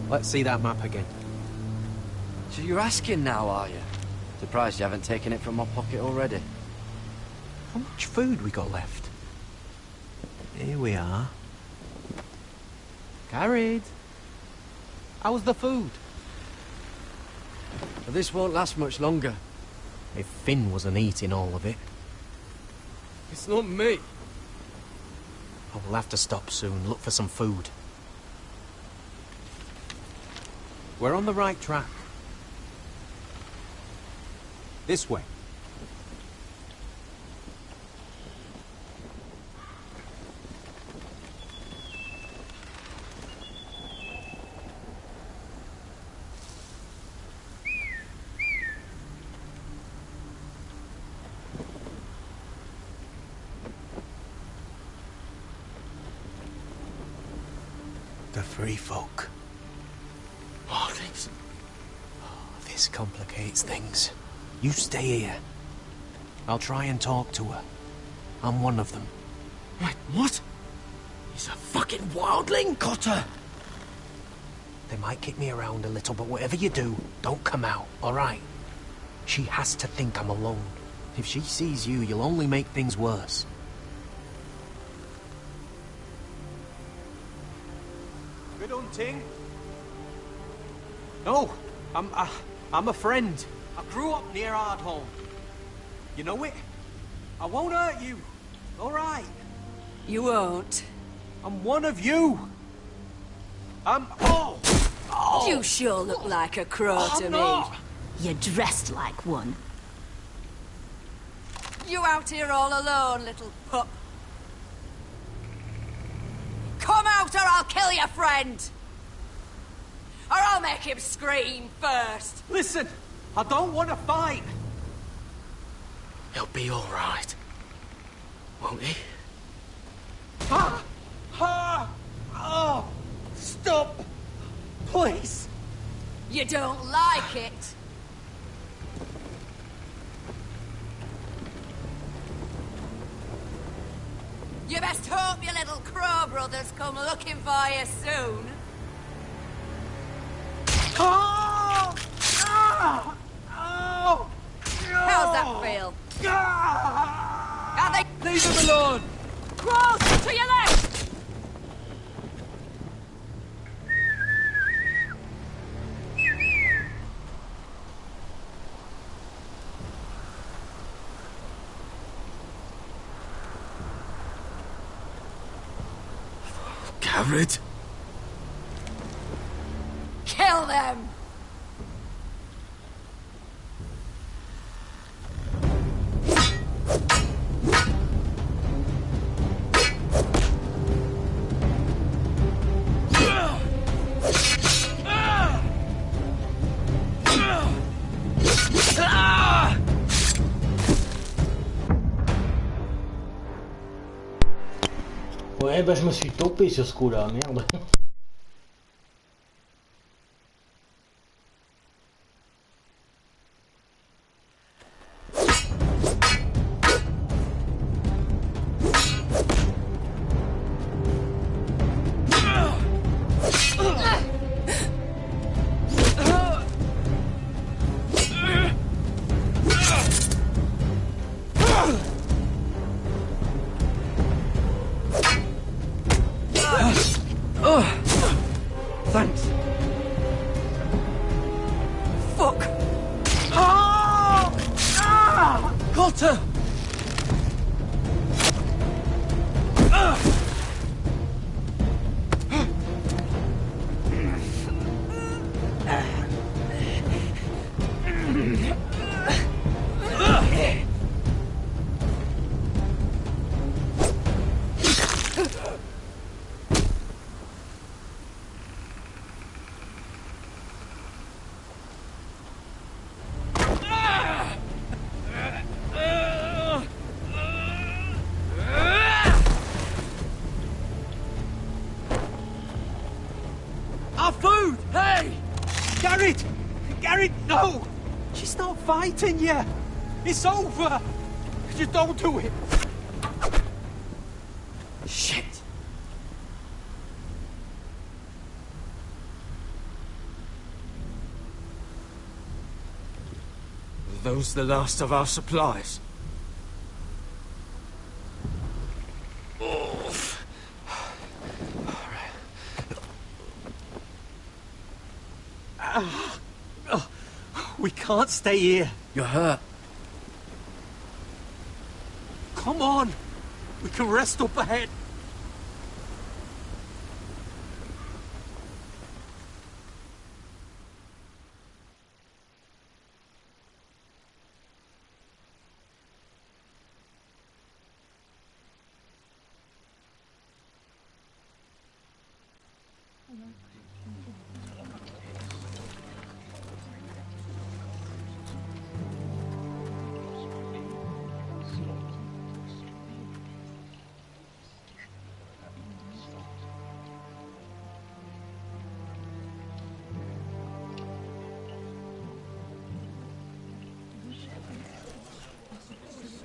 Let's see that map again. So you're asking now, are you? Surprised you haven't taken it from my pocket already. How much food we got left? Here we are. Carried. How's the food? But this won't last much longer. If Finn wasn't eating all of it. It's not me. I will have to stop soon, look for some food. We're on the right track. This way. The free folk. Mornings. Oh, this complicates things. You stay here. I'll try and talk to her. I'm one of them. Wait, what? He's a fucking wildling, Cotter! They might kick me around a little, but whatever you do, don't come out, alright? She has to think I'm alone. If she sees you, you'll only make things worse. Good hunting. No, I'm a friend. I grew up near Ardholm. You know it? I won't hurt you. All right. You won't. I'm one of you. Oh! You sure look like a crow to no. me. You're dressed like one. You out here all alone, little pup. Come out or I'll kill your friend. Or I'll make him scream first. Listen, I don't want to fight. He'll be all right. Won't he? Oh! Stop! Please! You don't like it. You best hope your little crow brothers come looking for you soon. Oh! Ah! Oh! How's that feel? Are they... Leave him alone! Close to your left! Garrett? Kill them! Ouais, bah je me suis topé sur ce coup-là, merde. Thanks. Fuck! Oh! Ah! Cotter! Our food! Hey! Garrett! Garrett, no! She's not fighting you! It's over! Just don't do it! Shit! Are those the last of our supplies? We can't stay here. You're hurt. Come on! We can rest up ahead.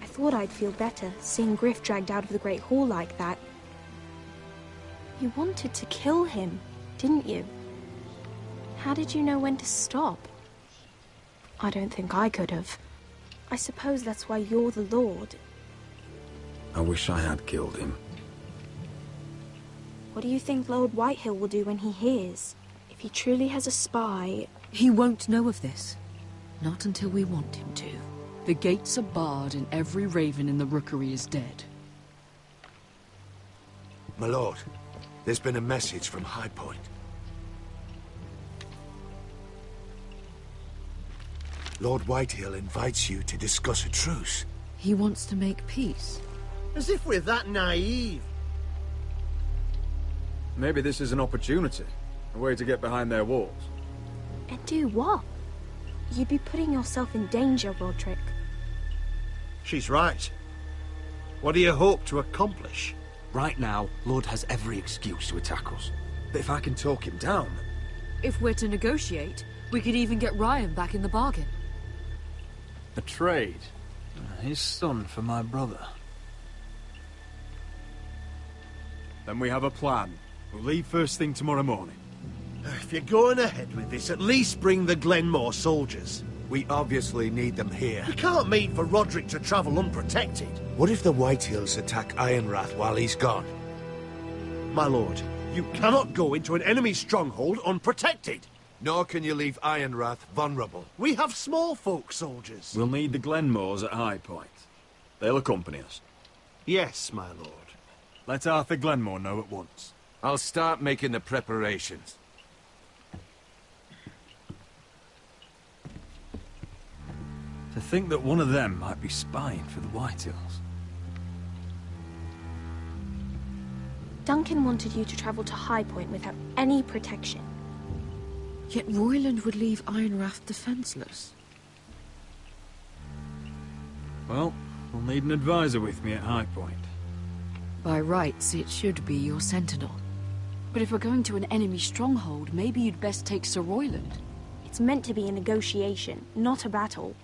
I thought I'd feel better seeing Griff dragged out of the Great Hall like that. You wanted to kill him, didn't you? How did you know when to stop? I don't think I could have. I suppose that's why you're the Lord. I wish I had killed him. What do you think Lord Whitehill will do when he hears? If he truly has a spy... He won't know of this. Not until we want him to. The gates are barred and every raven in the rookery is dead. My lord, there's been a message from High Point. Lord Whitehill invites you to discuss a truce. He wants to make peace. As if we're that naive. Maybe this is an opportunity. A way to get behind their walls. And do what? You'd be putting yourself in danger, Roderick. She's right. What do you hope to accomplish? Right now, Lord has every excuse to attack us. But if I can talk him down... If we're to negotiate, we could even get Ryan back in the bargain. A trade. His son for my brother. Then we have a plan. We'll leave first thing tomorrow morning. If you're going ahead with this, at least bring the Glenmore soldiers. We obviously need them here. You can't mean for Roderick to travel unprotected. What if the Whitehills attack Ironrath while he's gone? My lord, you cannot go into an enemy stronghold unprotected. Nor can you leave Ironrath vulnerable. We have small folk soldiers. We'll need the Glenmores at High Point. They'll accompany us. Yes, my lord. Let Arthur Glenmore know at once. I'll start making the preparations. To think that one of them might be spying for the Whitehills. Duncan wanted you to travel to High Point without any protection. Yet Royland would leave Ironrath defenseless. Well, we'll need an advisor with me at High Point. By rights, it should be your sentinel. But if we're going to an enemy stronghold, maybe you'd best take Sir Royland. It's meant to be a negotiation, not a battle.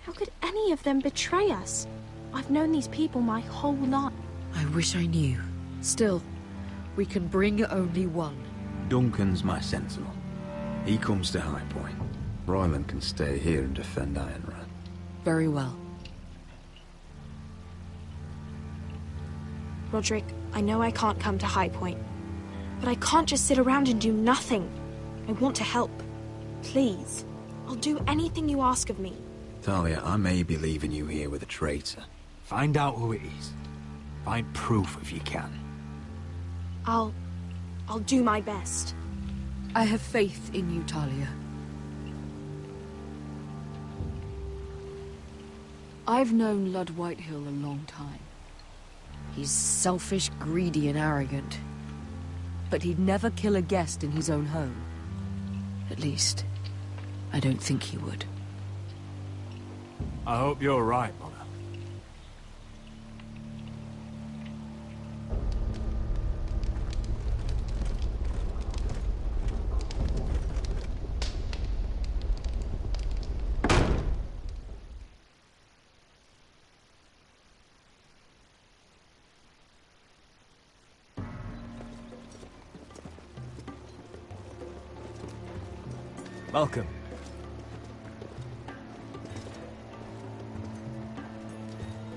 How could any of them betray us? I've known these people my whole life. I wish I knew. Still, we can bring only one. Duncan's my sentinel. He comes to High Point. Royland can stay here and defend Ironrath. Very well. Roderick, I know I can't come to High Point, but I can't just sit around and do nothing. I want to help. Please. I'll do anything you ask of me. Talia, I may be leaving you here with a traitor. Find out who it is. Find proof if you can. I'll do my best. I have faith in you, Talia. I've known Lord Whitehill a long time. He's selfish, greedy, and arrogant. But he'd never kill a guest in his own home. At least, I don't think he would. I hope you're right, Mother. Malcolm.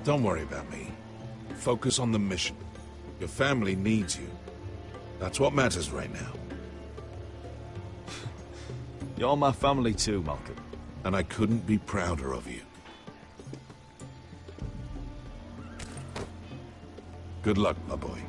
Don't worry about me. Focus on the mission. Your family needs you. That's what matters right now. You're my family too, Malcolm. And I couldn't be prouder of you. Good luck, my boy.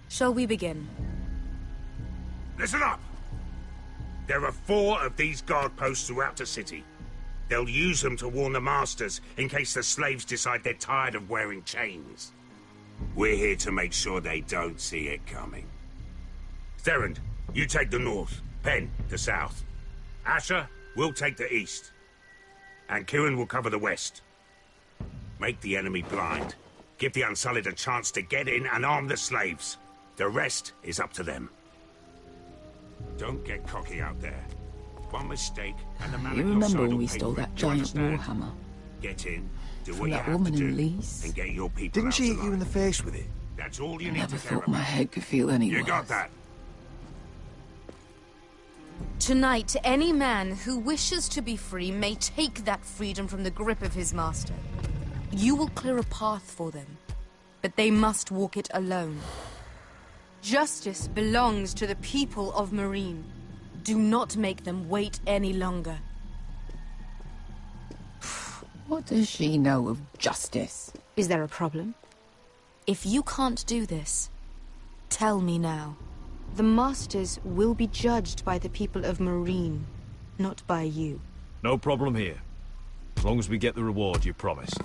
Shall we begin? Listen up! There are 4 of these guard posts throughout the city. They'll use them to warn the masters in case the slaves decide they're tired of wearing chains. We're here to make sure they don't see it coming. Therend, you take the north. Penn, the south. Asher, we'll take the east. And Kieran will cover the west. Make the enemy blind. Give the Unsullied a chance to get in and arm the slaves. The rest is up to them. Don't get cocky out there. One mistake and the man You at your remember side when will we pay stole for that it. You giant understand? warhammer? Get in, do From what you that have to woman in do, Lee's? and get your people Didn't out she hit alive. you in the face with it? That's all you I need never to care thought my about. head could feel any You worse. got that? Tonight, any man who wishes to be free may take that freedom from the grip of his master. You will clear a path for them, but they must walk it alone. Justice belongs to the people of Marine. Do not make them wait any longer. What does she know of justice? Is there a problem? If you can't do this, tell me now. The Masters will be judged by the people of Marine, not by you. No problem here. As long as we get the reward you promised.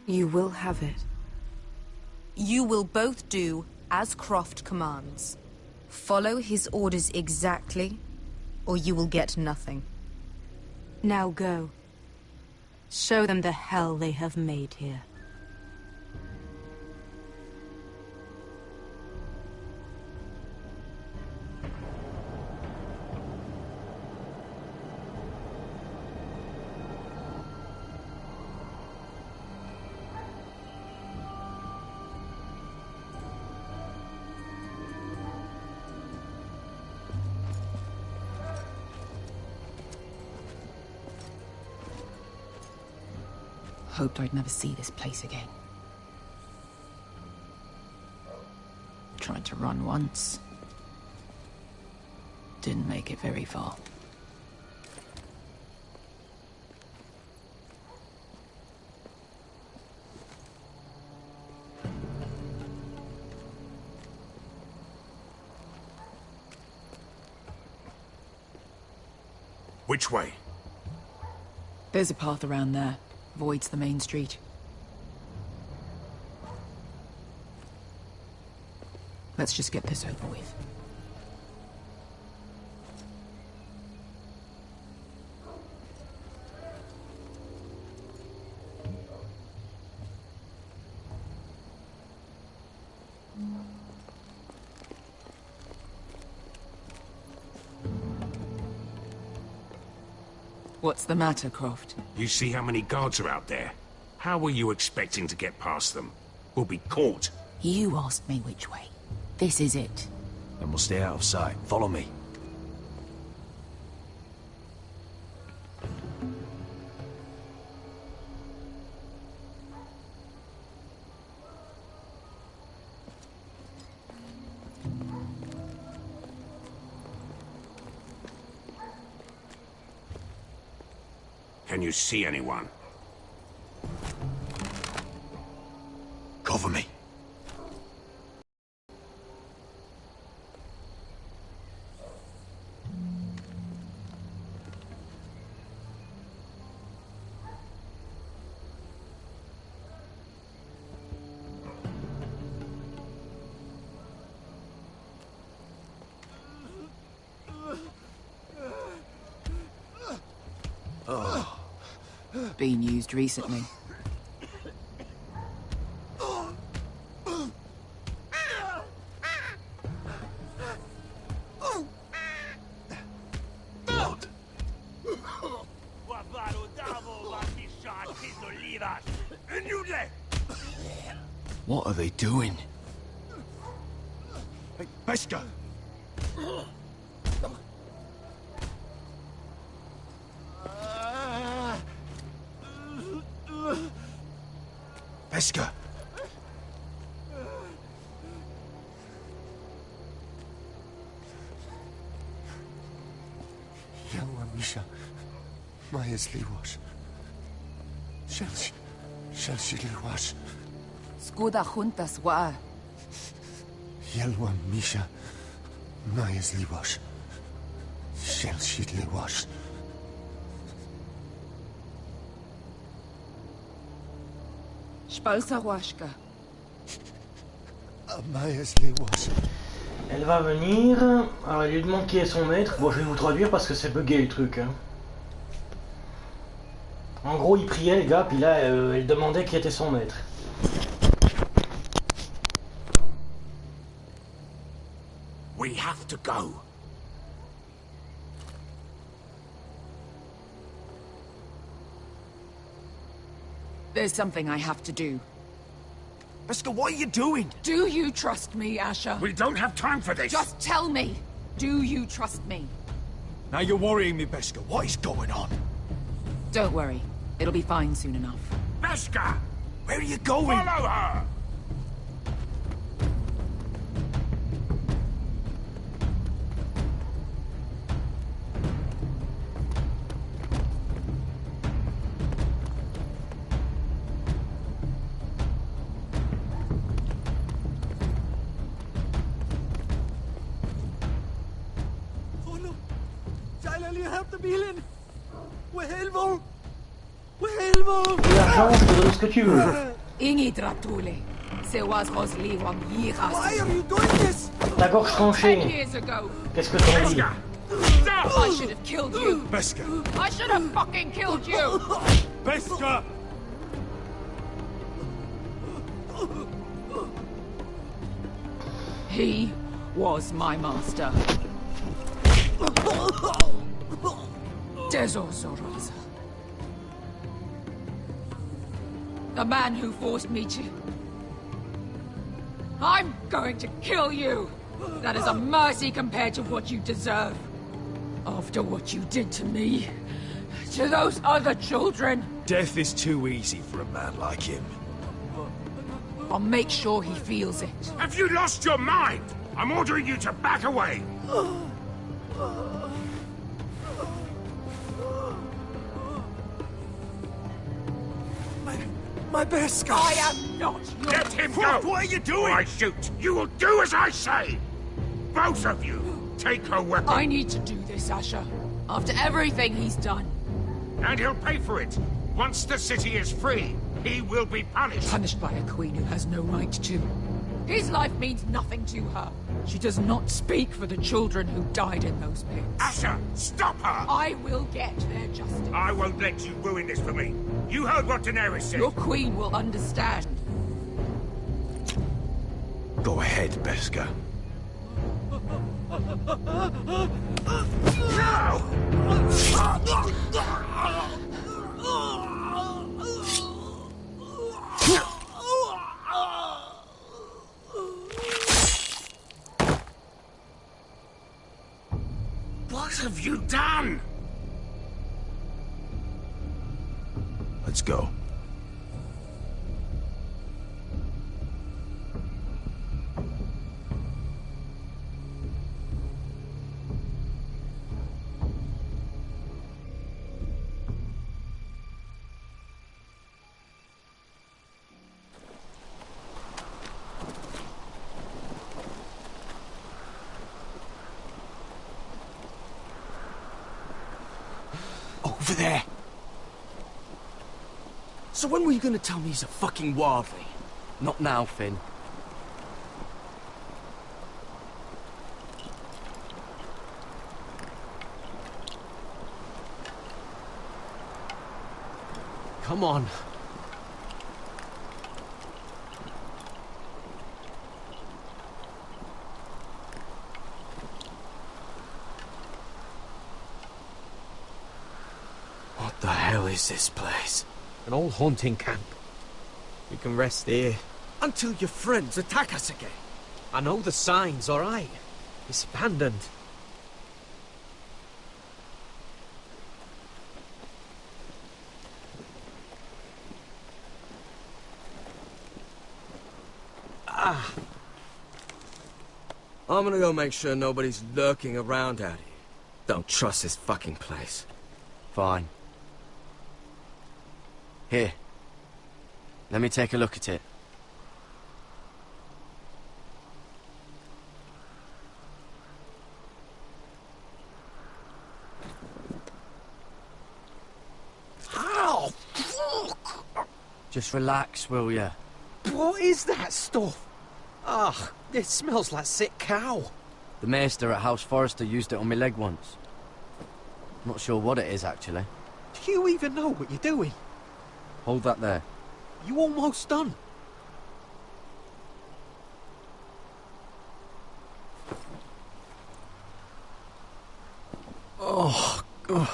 You will have it. You will both do as Croft commands. Follow his orders exactly, or you will get nothing. Now go. Show them the hell they have made here. Hoped I'd never see this place again. Tried to run once. Didn't make it very far. Which way? There's a path around there. Avoids the main street. Let's just get this over with. What's the matter, Croft? You see how many guards are out there? How were you expecting to get past them? We'll be caught. You asked me which way. This is it. Then we'll stay out of sight. Follow me. Can you see anyone? Cover me. Been used recently. What are they doing? Hey, Beskha! Beskha! Yelwa Misha, Maya's Liwash. Shelshi Liwash. Skuda juntas wa. Yelwa Misha, Maya's Liwash. Shelshi Liwash. Spalsa washka. Maya's Liwash. Elle va venir. Alors, elle lui demande qui est son maître. Bon, je vais vous traduire parce que c'est bugué le truc. Hein. En gros, il priait les gars, puis là, elle demandait qui était son maître. We have to go. There's something I have to do. Beskha, what are you doing? Do you trust me, Asher? We don't have time for this. Just tell me. Do you trust me? Now you're worrying me, Beskha. What is going on? Don't worry. It'll be fine soon enough. Beskha! Where are you going? Follow her! L'argent, je te donne ce que tu veux. Why are you doing this? Ta gorge tranchée. Qu'est-ce que t'en dis? I should have killed you. Beskha! I should have fucking killed you. Beskha! He was my master. Dezozoraza. The man who forced me to... I'm going to kill you! That is a mercy compared to what you deserve. After what you did to me, to those other children. Death is too easy for a man like him. I'll make sure he feels it. Have you lost your mind? I'm ordering you to back away. My Beskha! I am not your... Let him go! What are you doing? Or I shoot. You will do as I say! Both of you, take her weapon. I need to do this, Asher. After everything he's done. And he'll pay for it. Once the city is free, he will be punished. Punished by a queen who has no right to. His life means nothing to her. She does not speak for the children who died in those pits. Asher, stop her! I will get their justice. I won't let you ruin this for me. You heard what Daenerys said. Your queen will understand. Go ahead, Beskha. What have you done? Let's go. Over there. So when were you gonna tell me he's a fucking wildling? Not now, Finn. Come on. What the hell is this place? An old hunting camp. We can rest here. Until your friends attack us again. I know the signs, alright? It's abandoned. I'm gonna go make sure nobody's lurking around out here. Don't trust this fucking place. Fine. Here. Let me take a look at it. Ow! Fuck! Just relax, will ya? What is that stuff? Ugh, it smells like sick cow. The maester at House Forrester used it on my leg once. Not sure what it is, actually. Do you even know what you're doing? Hold that there. You almost done. Oh, ugh.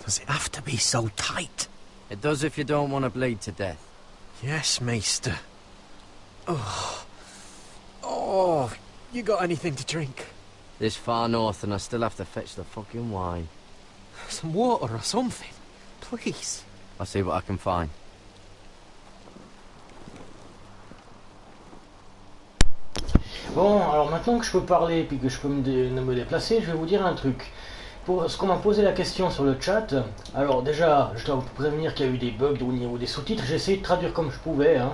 Does it have to be so tight? It does if you don't want to bleed to death. Yes, Maester. Oh, you got anything to drink? This far north and I still have to fetch the fucking wine. Some water or something, please. I'll see what I can find. Bon, alors maintenant que je peux parler et puis que je peux me déplacer, je vais vous dire un truc. Pour ce qu'on m'a posé la question sur le chat, alors déjà, je dois vous prévenir qu'il y a eu des bugs au niveau des sous-titres, j'ai essayé de traduire comme je pouvais. Hein.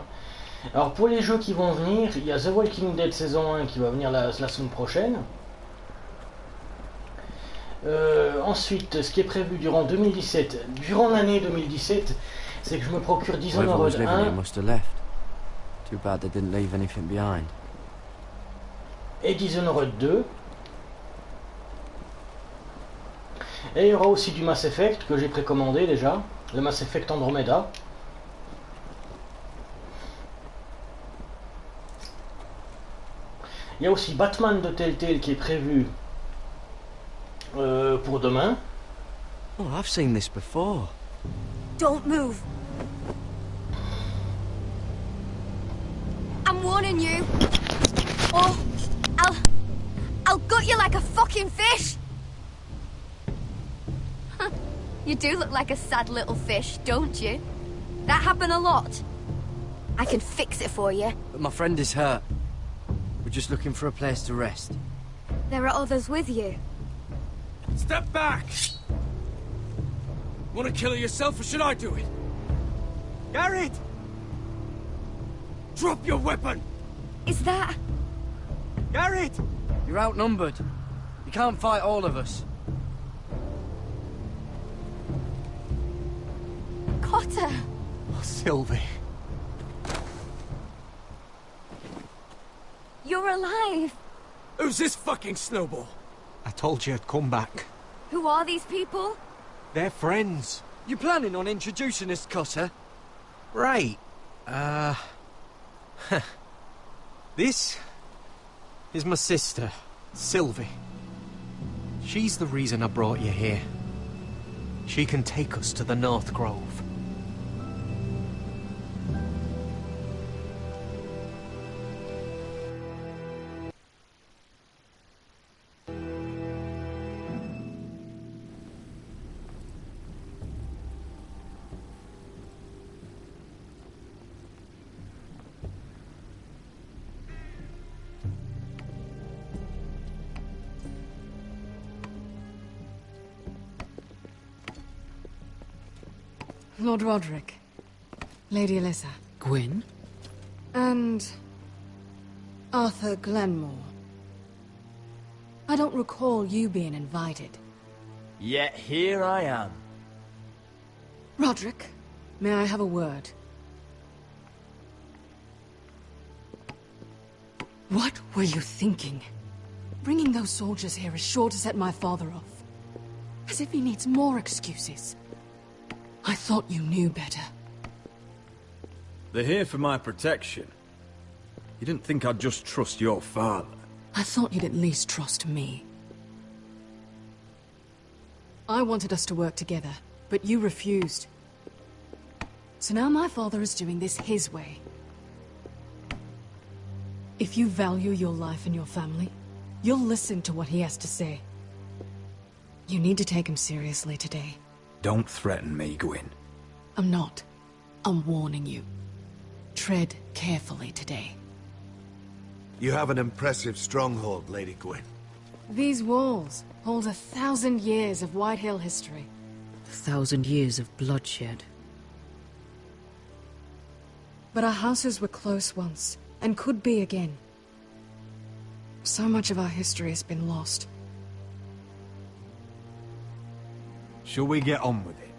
Alors pour les jeux qui vont venir, il y a The Walking Dead saison 1 qui va venir la semaine prochaine. Ensuite, ce qui est prévu durant 2017, durant l'année 2017, c'est que je me procure Dishonored 1 Too bad they didn't leave anything behind. Et Dishonored 2. Et il y aura aussi du Mass Effect que j'ai précommandé déjà, le Mass Effect Andromeda. Il y a aussi Batman de Telltale qui est prévu pour demain. Oh, I've seen this before. Don't move. I'm warning you. Or I'll gut you like a fucking fish. You do look like a sad little fish, don't you? That happen a lot. I can fix it for you. But my friend is hurt. We're just looking for a place to rest. There are others with you. Step back! Want to kill her yourself, or should I do it? Garrett! Drop your weapon! Is that... Garrett! You're outnumbered. You can't fight all of us. Cotter! Oh, Sylvie. You're alive! Who's this fucking snowball? I told you I'd come back. Who are these people? They're friends. You planning on introducing us, Cotter? Right. This is my sister, Sylvie. She's the reason I brought you here. She can take us to the North Grove. Lord Roderick, Lady Alyssa, Gwyn? and Arthur Glenmore. I don't recall you being invited. Yet here I am. Roderick, may I have a word? What were you thinking? Bringing those soldiers here is sure to set my father off. As if he needs more excuses. I thought you knew better. They're here for my protection. You didn't think I'd just trust your father? I thought you'd at least trust me. I wanted us to work together, but you refused. So now my father is doing this his way. If you value your life and your family, you'll listen to what he has to say. You need to take him seriously today. Don't threaten me, Gwyn. I'm not. I'm warning you. Tread carefully today. You have an impressive stronghold, Lady Gwyn. These walls hold 1,000 years of White Hill history. 1,000 years of bloodshed. But our houses were close once, and could be again. So much of our history has been lost. Shall we get on with it?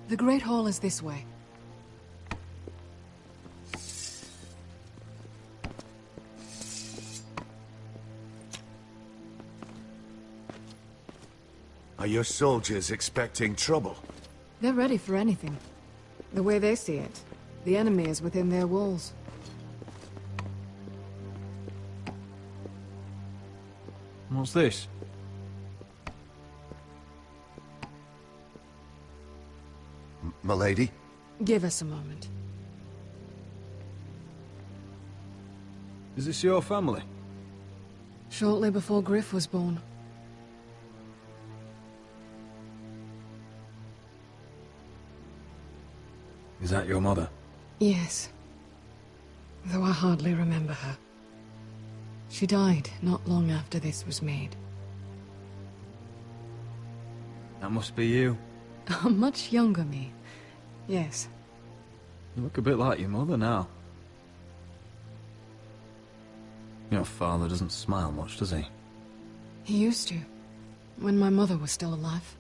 The Great Hall is this way. Are your soldiers expecting trouble? They're ready for anything. The way they see it, the enemy is within their walls. What's this? M'lady? Give us a moment. Is this your family? Shortly before Griff was born. Is that your mother? Yes. Though I hardly remember her. She died not long after this was made. That must be you. A much younger me. Yes. You look a bit like your mother now. Your father doesn't smile much, does he? He used to, when my mother was still alive.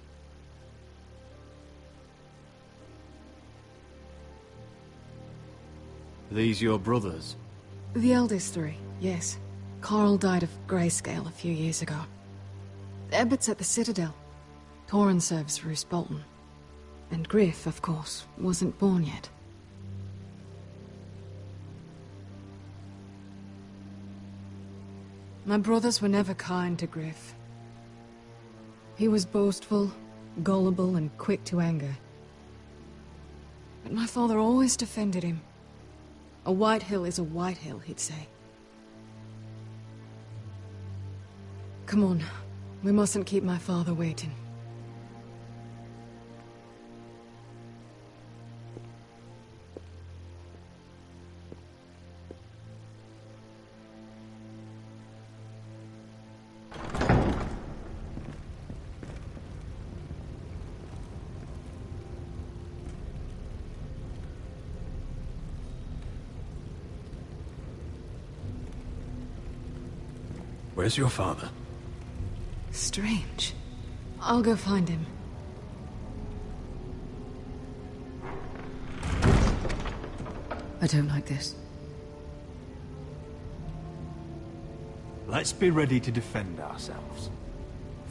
Are these your brothers? The eldest three, yes. Carl died of grayscale a few years ago. Ebbett's at the Citadel. Torrin serves Roose Bolton. And Griff, of course, wasn't born yet. My brothers were never kind to Griff. He was boastful, gullible, and quick to anger. But my father always defended him. A White Hill is a White Hill, he'd say. Come on. We mustn't keep my father waiting. Where's your father? Strange. I'll go find him. I don't like this. Let's be ready to defend ourselves.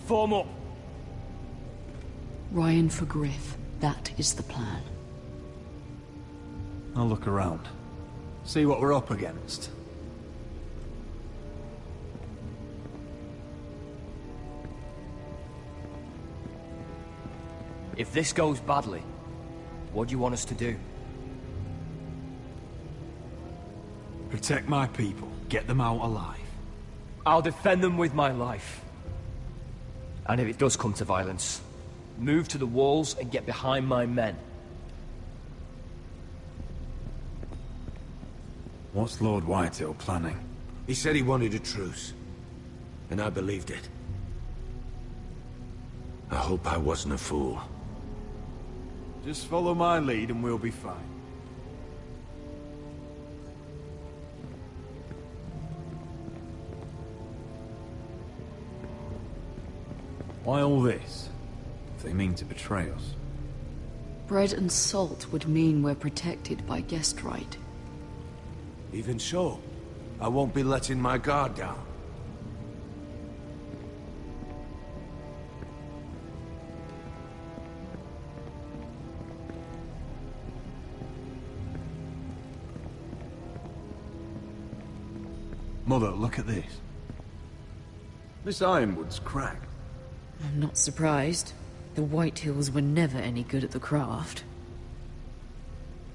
Form up! Ryan for Griff. That is the plan. I'll look around. See what we're up against. If this goes badly, what do you want us to do? Protect my people. Get them out alive. I'll defend them with my life. And if it does come to violence, move to the walls and get behind my men. What's Lord Whitehill planning? He said he wanted a truce. And I believed it. I hope I wasn't a fool. Just follow my lead and we'll be fine. Why all this? If they mean to betray us. Bread and salt would mean we're protected by guest right. Even so, I won't be letting my guard down. Mother, look at this. This ironwood's cracked. I'm not surprised. The Whitehills were never any good at the craft.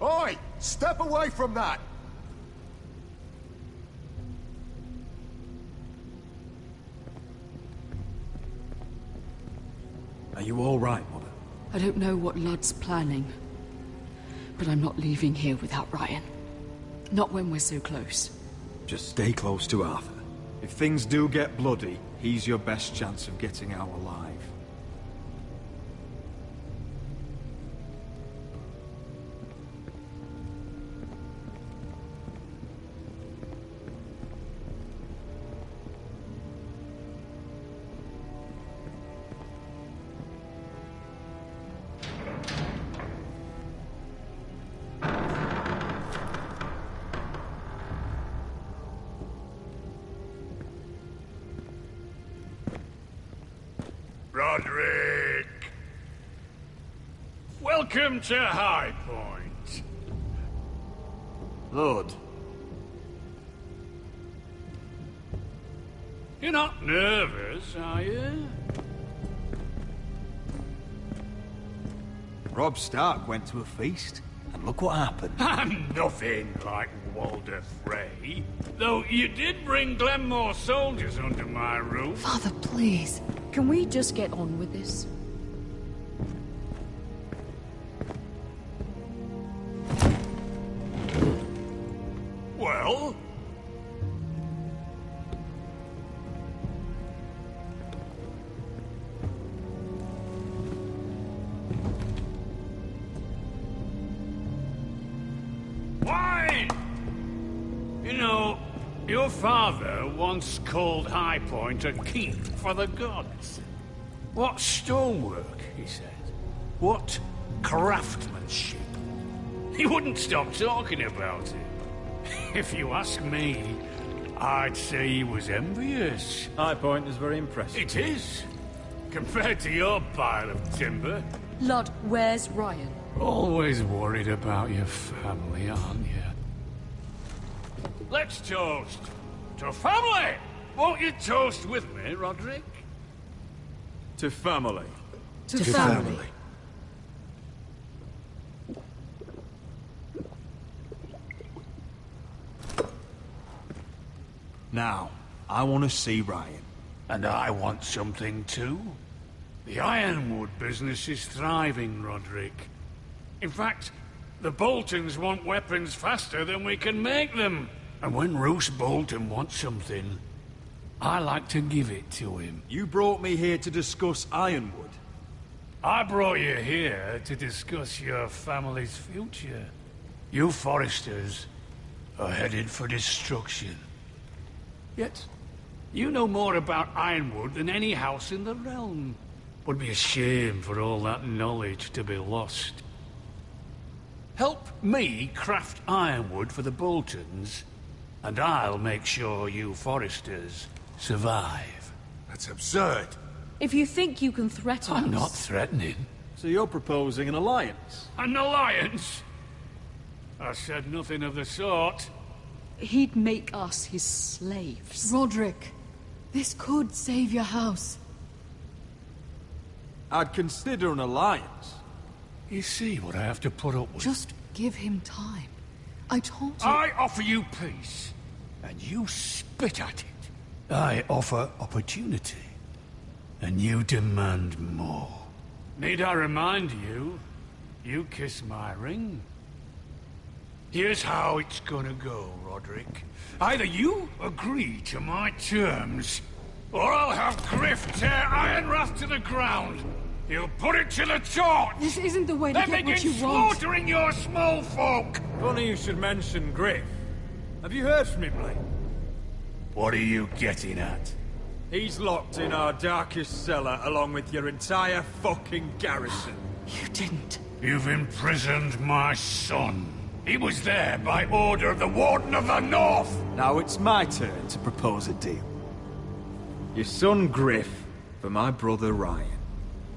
Oi! Step away from that! Are you all right, Mother? I don't know what Ludd's planning, but I'm not leaving here without Ryan. Not when we're so close. Just stay close to Arthur. If things do get bloody, he's your best chance of getting out alive. Roderick! Welcome to High Point. Lord. You're not nervous, are you? Robb Stark went to a feast, and look what happened. I'm nothing like Walder Frey. Though you did bring Glenmore soldiers under my roof. Father, please. Can we just get on with this? Well? Why? You know, your father once called High Point a keep for the gods. What stonework, he said. What craftsmanship. He wouldn't stop talking about it. If you ask me, I'd say he was envious. High Point is very impressive. It is. Compared to your pile of timber. Ludd, where's Ryan? Always worried about your family, aren't you? Let's toast to family! Won't you toast with me, Roderick? To family. To family. Now, I want to see Ryan. And I want something too. The ironwood business is thriving, Roderick. In fact, the Boltons want weapons faster than we can make them. And when Roose Bolton wants something, I like to give it to him. You brought me here to discuss ironwood. I brought you here to discuss your family's future. You Forresters are headed for destruction. Yet, you know more about ironwood than any house in the realm. Would be a shame for all that knowledge to be lost. Help me craft ironwood for the Boltons, and I'll make sure you Forresters survive. That's absurd. If you think you can threaten us... I'm not threatening. So you're proposing an alliance? An alliance? I said nothing of the sort. He'd make us his slaves. Roderick, this could save your house. I'd consider an alliance. You see what I have to put up with? Just give him time. I told you... I offer you peace, and you spit at it. I offer opportunity, and you demand more. Need I remind you, you kiss my ring? Here's how it's gonna go, Roderick. Either you agree to my terms, or I'll have Griff tear Ironrath to the ground. He'll put it to the torch! This isn't the way to then get what you begin want. slaughtering your small folk! Funny you should mention Griff. Have you heard from him lately? What are you getting at? He's locked in our darkest cellar along with your entire fucking garrison. You didn't. You've imprisoned my son. He was there by order of the Warden of the North! Now it's my turn to propose a deal. Your son Griff for my brother Ryan.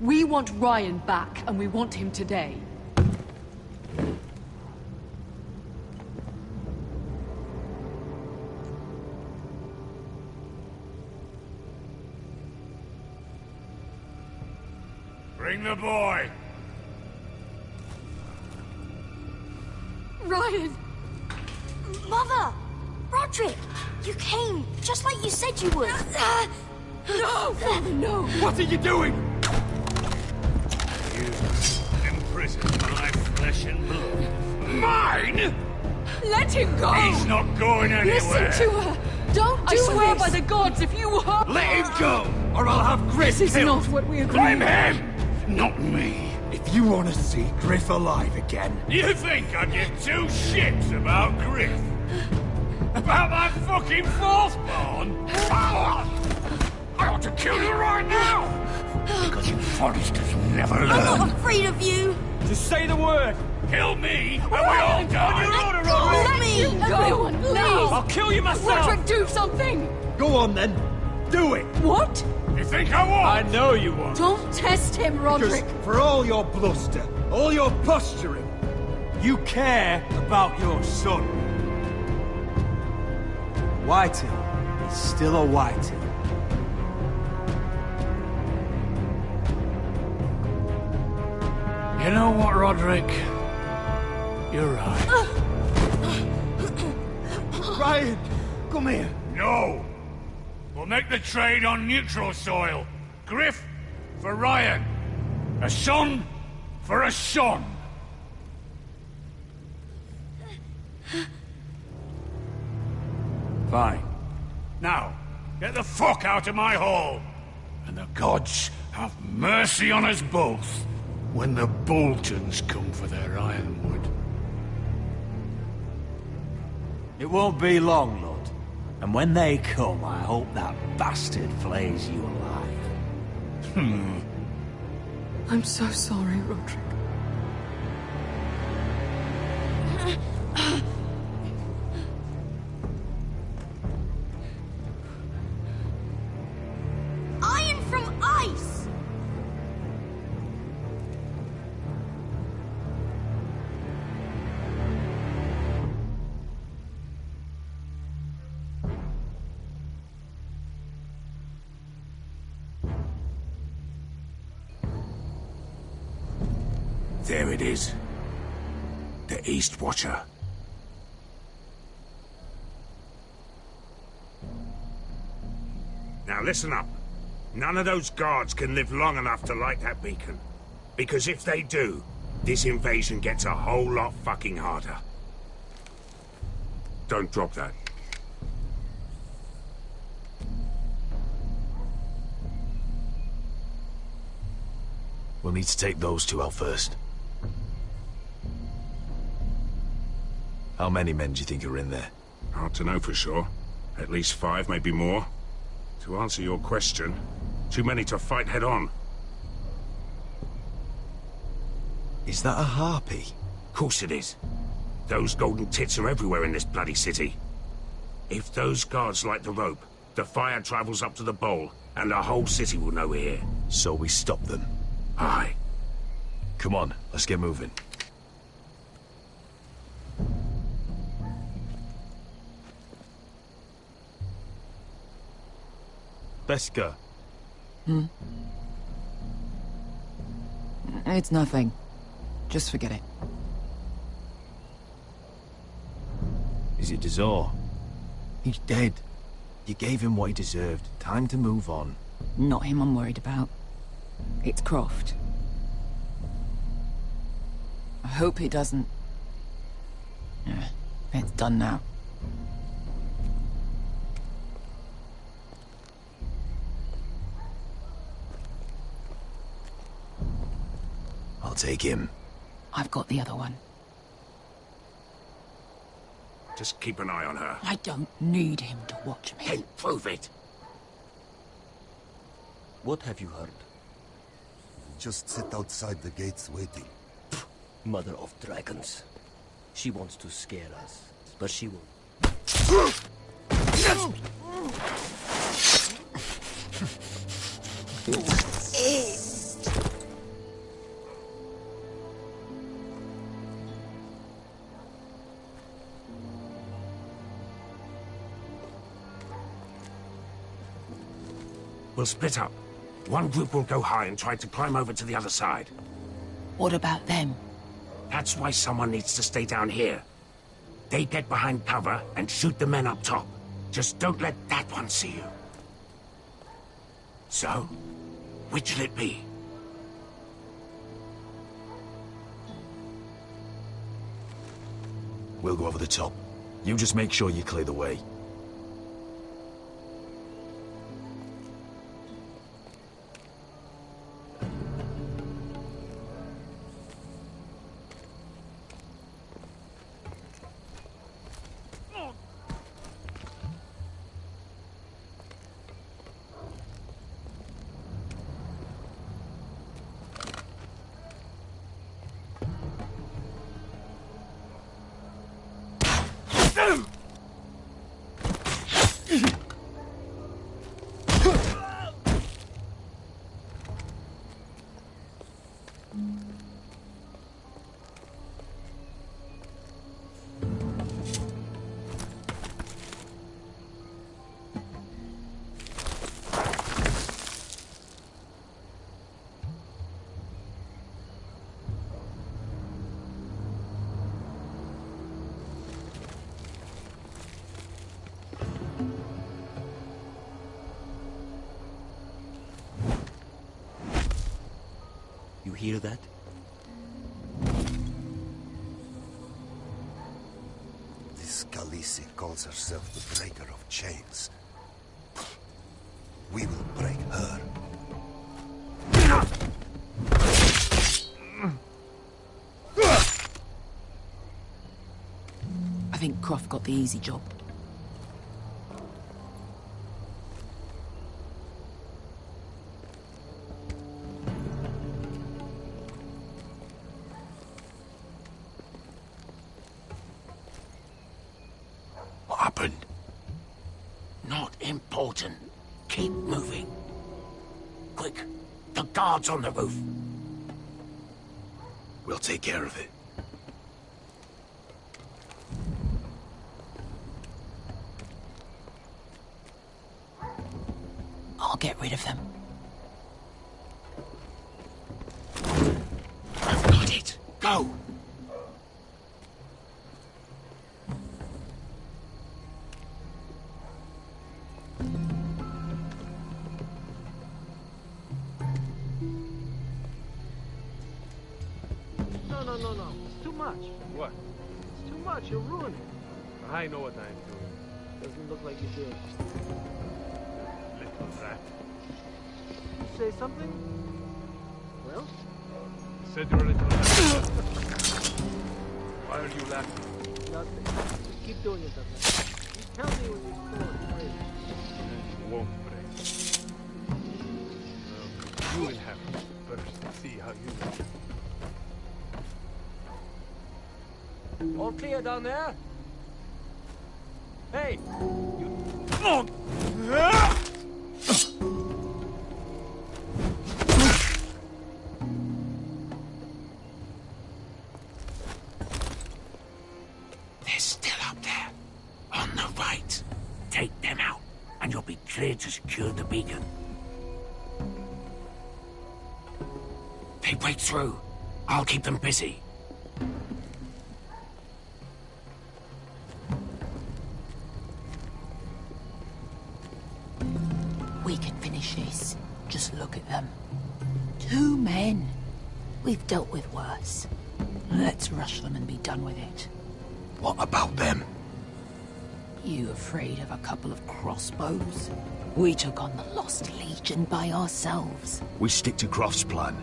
We want Ryan back, and we want him today. Bring the boy. Ryan! Mother! Roderick! You came, just like you said you would. No! Father, no! What are you doing? You imprisoned my flesh and blood. Mine? Let him go! He's not going anywhere. Listen to her! Don't do this! I swear by the gods, if you hurt... Let him go, or I'll have Griff This is killed. not what we agreed. Blame him, not me. If you want to see Griff alive again... You think I give two shits about Griff? About my fucking firstborn? I ought to kill you right now! Because you foresters never learn. I'm not afraid of you. Just say the word. Kill me, and we all die. On your order, Let me me go! Everyone, please! I'll kill you myself. Roderick, do something! Go on, then. Do it! What? You think I won't? I know you won't. Don't test him, Roderick! Because for all your bluster, all your posturing, you care about your son. Whitehill is still a Whitehill. You know what, Roderick? You're right. Ryan, come here. No! We'll make the trade on neutral soil. Griff for Ryan. A son for a son. Fine. Now, get the fuck out of my hall. And the gods have mercy on us both when the Boltons come for their ironwood. It won't be long, Lord. And when they come, I hope that bastard flays you alive. I'm so sorry, Roderick. Iron from ice! There it is. The East Watcher. Now listen up. None of those guards can live long enough to light that beacon. Because if they do, this invasion gets a whole lot fucking harder. Don't drop that. We'll need to take those two out first. How many men do you think are in there? Hard to know for sure. At least 5, maybe more. To answer your question, too many to fight head on. Is that a harpy? Of course it is. Those golden tits are everywhere in this bloody city. If those guards light the rope, the fire travels up to the bowl, and the whole city will know we're here. So we stop them. Aye. Come on, let's get moving. Beska. It's nothing. Just forget it. Is it Dazor? He's dead. You gave him what he deserved. Time to move on. Not him I'm worried about. It's Croft. I hope he doesn't... Yeah, it's done now. I'll take him. I've got the other one. Just keep an eye on her. I don't need him to watch me. Then prove it. What have you heard? Just sit outside the gates waiting. Mother of dragons. She wants to scare us, but she won't. We'll split up. One group will go high and try to climb over to the other side. What about them? That's why someone needs to stay down here. They get behind cover and shoot the men up top. Just don't let that one see you. So, which'll it be? We'll go over the top. You just make sure you clear the way. You hear that? This Khaleesi calls herself the Breaker of Chains. We will break her. I think Croft got the easy job. What happened? Not important. Keep moving. Quick, the guard's on the roof. We'll take care of it. I'll get rid of them. I've got it. Go! No. It's too much. What? It's too much. You'll ruin it. I know what I'm doing. Doesn't look like you do. Little rat. Say something? Well? You said you were a little rat. Why are you laughing? Nothing. Just keep doing it, Douglas. You tell me when your sword breaks. It won't break. You will have to first see how you do. All clear down there? Hey! They're still up there. On the right. Take them out, and you'll be clear to secure the beacon. They break through. I'll keep them busy. We can finish this. Just look at them. 2 men. We've dealt with worse. Let's rush them and be done with it. What about them? You afraid of a couple of crossbows? We took on the Lost Legion by ourselves. We stick to Croft's plan.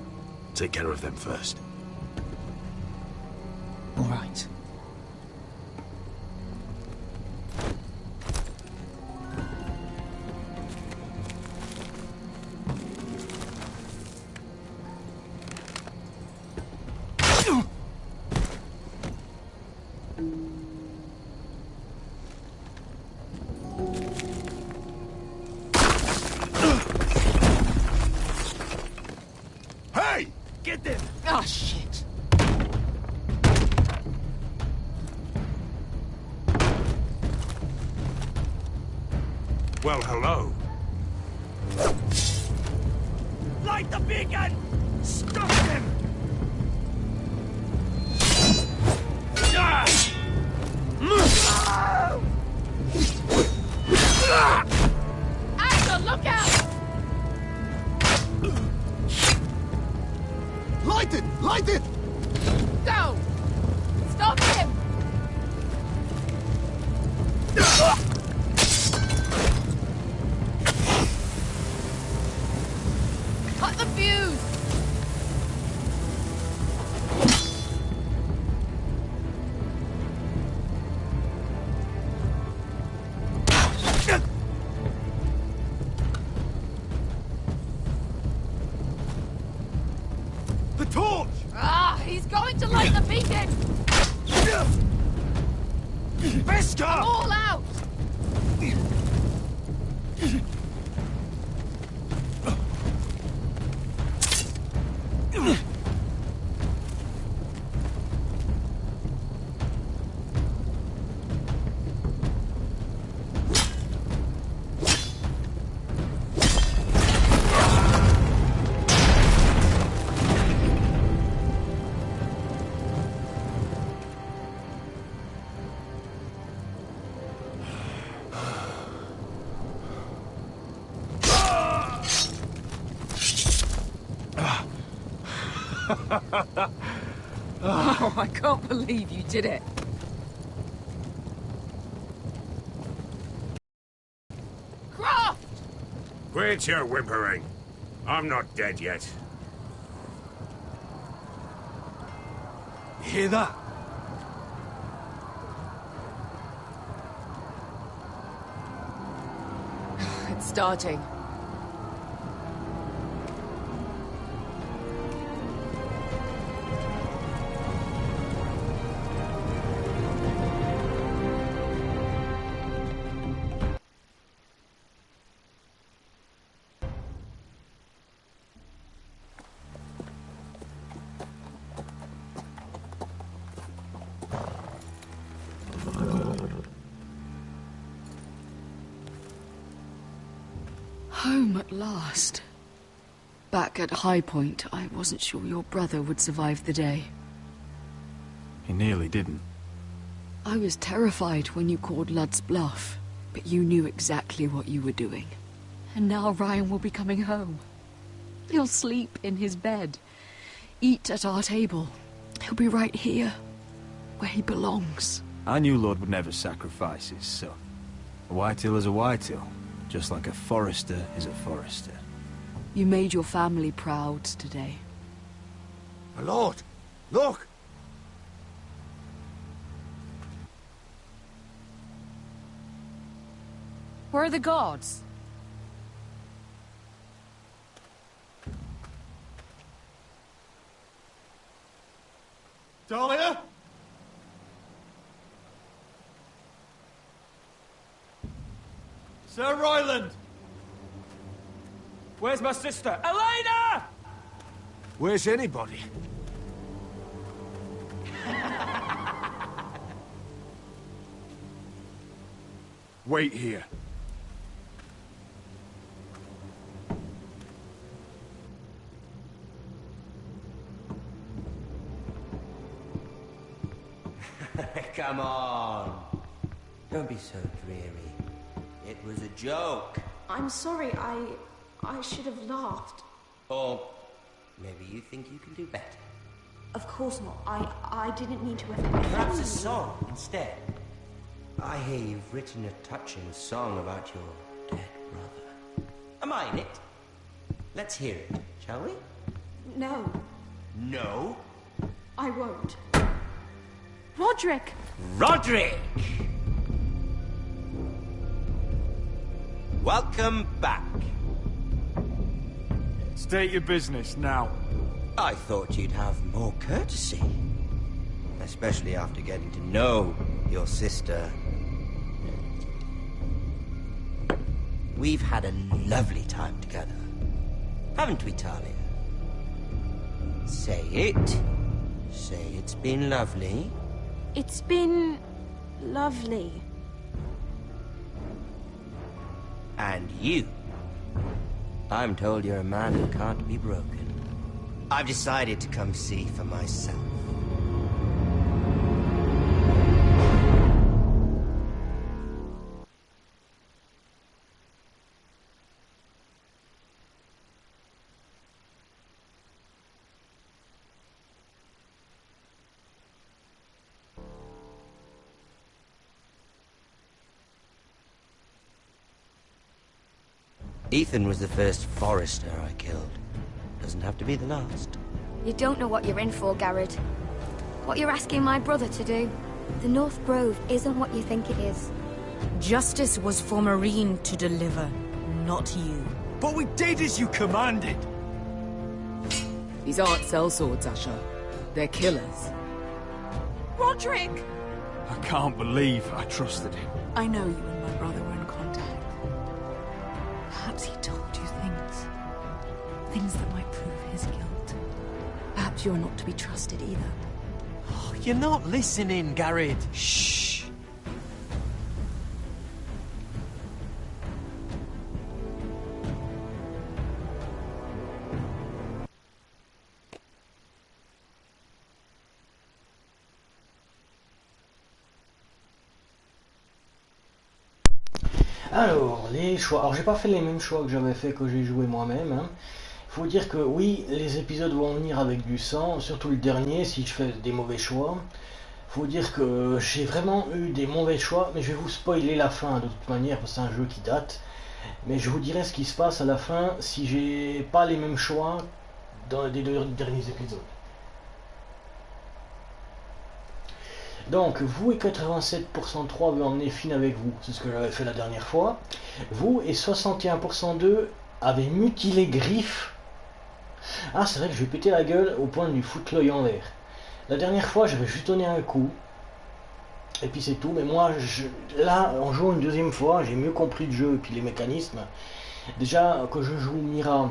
Take care of them first. All right. Hey! Get them! Ah, shit. Well, hello. Light the beacon! Stop him! Axel, look out! Light it! Light it! Go! Stop him! Cut the fuse! The torch! Ah, he's going to light the beacon! Visca! All out! Oh, I can't believe you did it. Croft! Quit your whimpering. I'm not dead yet. You hear that? It's starting. Home at last. Back at High Point, I wasn't sure your brother would survive the day. He nearly didn't. I was terrified when you called Ludd's bluff, but you knew exactly what you were doing. And now Ryan will be coming home. He'll sleep in his bed, eat at our table. He'll be right here, where he belongs. I knew Lord would never sacrifice his son. A Whitehill is a Whitehill, just like a Forester is a Forester. You made your family proud today. My lord, look! Where are the guards? Dahlia? Sir Royland! Where's my sister? Elena! Where's anybody? Wait here. Come on. Don't be so dreary. It was a joke. I'm sorry, I should have laughed. Or maybe you think you can do better. Of course not. I didn't mean to offend you. Perhaps a song instead. I hear you've written a touching song about your dead brother. Am I in it? Let's hear it, shall we? No, No? I won't. Roderick! Roderick! Welcome back. State your business now. I thought you'd have more courtesy. Especially after getting to know your sister. We've had a lovely time together. Haven't we, Talia? Say it. Say it's been lovely. It's been lovely. And you? And you? I'm told you're a man who can't be broken. I've decided to come see for myself. Ethan was the first Forester I killed. Doesn't have to be the last. You don't know what you're in for, Garrett. What you're asking my brother to do. The North Grove isn't what you think it is. Justice was for Marine to deliver, not you. But we did as you commanded! These aren't sellswords, Asher. They're killers. Roderick! I can't believe I trusted him. I know you and my brother were in contact. Perhaps he told you things. Things that might prove his guilt. Perhaps you're not to be trusted either. Oh, you're not listening, Garrett. Shh. Alors, les choix. Alors, j'ai pas fait les mêmes choix que j'avais fait quand j'ai joué moi-même. Hein. Faut dire que oui, les épisodes vont venir avec du sang, surtout le dernier, si je fais des mauvais choix. Faut dire que j'ai vraiment eu des mauvais choix, mais je vais vous spoiler la fin de toute manière, parce que c'est un jeu qui date. Mais je vous dirai ce qui se passe à la fin si j'ai pas les mêmes choix dans les deux derniers épisodes. Donc, vous et 87% 3 veut emmener Finn avec vous, c'est ce que j'avais fait la dernière fois. Vous et 61% 2 avez mutilé Griff. Ah, c'est vrai que je vais péter la gueule au point de lui foutre l'œil en l'air. La dernière fois, j'avais juste donné un coup. Et puis c'est tout. Mais moi, là, en jouant une deuxième fois, j'ai mieux compris le jeu et puis les mécanismes. Déjà, que je joue Mira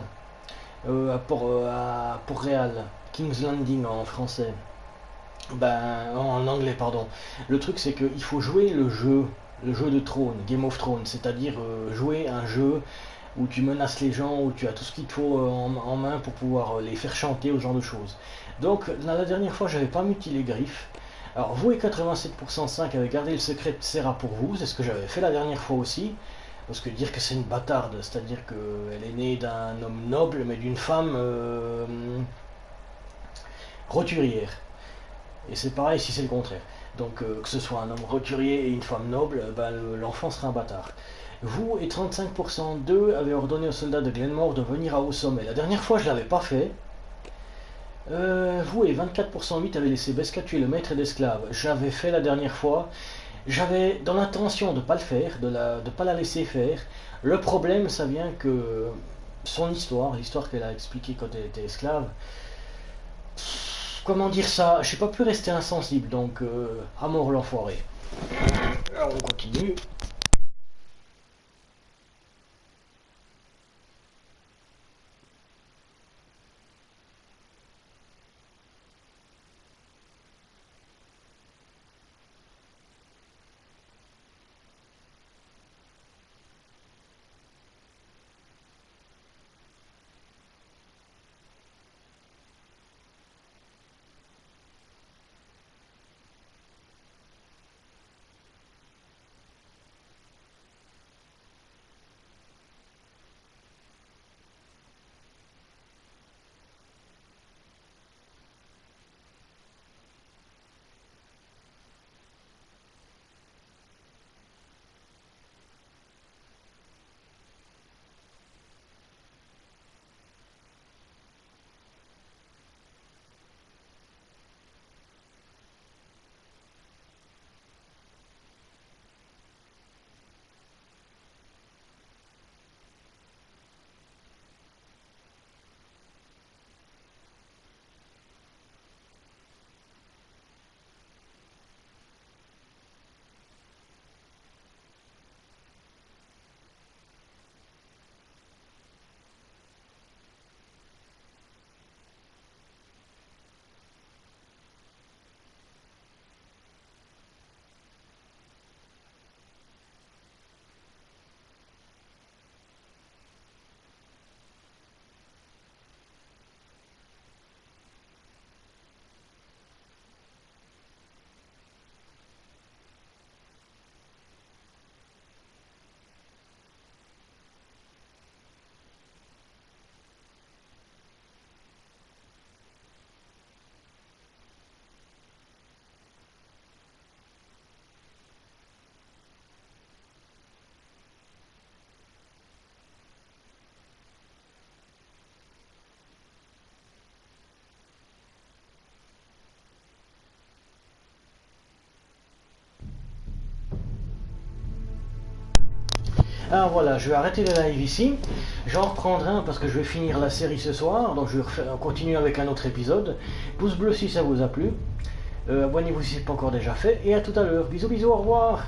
à Port-Réal, King's Landing en français. En anglais, pardon. Le truc, c'est qu'il faut jouer le jeu de trône, Game of Thrones, c'est-à-dire jouer un jeu où tu menaces les gens, où tu as tout ce qu'il te faut en main pour pouvoir les faire chanter, ou ce genre de choses. Donc, la dernière fois, j'avais pas mutilé Griff. Alors, vous et 87% 5 avez gardé le secret de Serra pour vous, c'est ce que j'avais fait la dernière fois aussi. Parce que dire que c'est une bâtarde, c'est-à-dire qu'elle est née d'un homme noble, mais d'une femme roturière. Et c'est pareil si c'est le contraire. Donc que ce soit un homme roturier et une femme noble, l'enfant sera un bâtard. Vous et 35% 2 avez ordonné aux soldats de Glenmore de venir à Haut Sommet. La dernière fois je ne l'avais pas fait. Vous et 24% 8 avez laissé Besca tuer le maître d'esclaves. J'avais fait la dernière fois. J'avais dans l'intention de ne pas le faire, de ne pas la laisser faire. Le problème, ça vient que son histoire, l'histoire qu'elle a expliquée quand elle était esclave, comment dire ça, j'ai pas pu rester insensible, donc à mort l'enfoiré. Alors on continue. Alors voilà, je vais arrêter le live ici. J'en reprendrai un parce que je vais finir la série ce soir. Donc je vais continuer avec un autre épisode. Pouce bleu si ça vous a plu. Abonnez-vous si ce n'est pas encore déjà fait. Et à tout à l'heure. Bisous bisous, au revoir.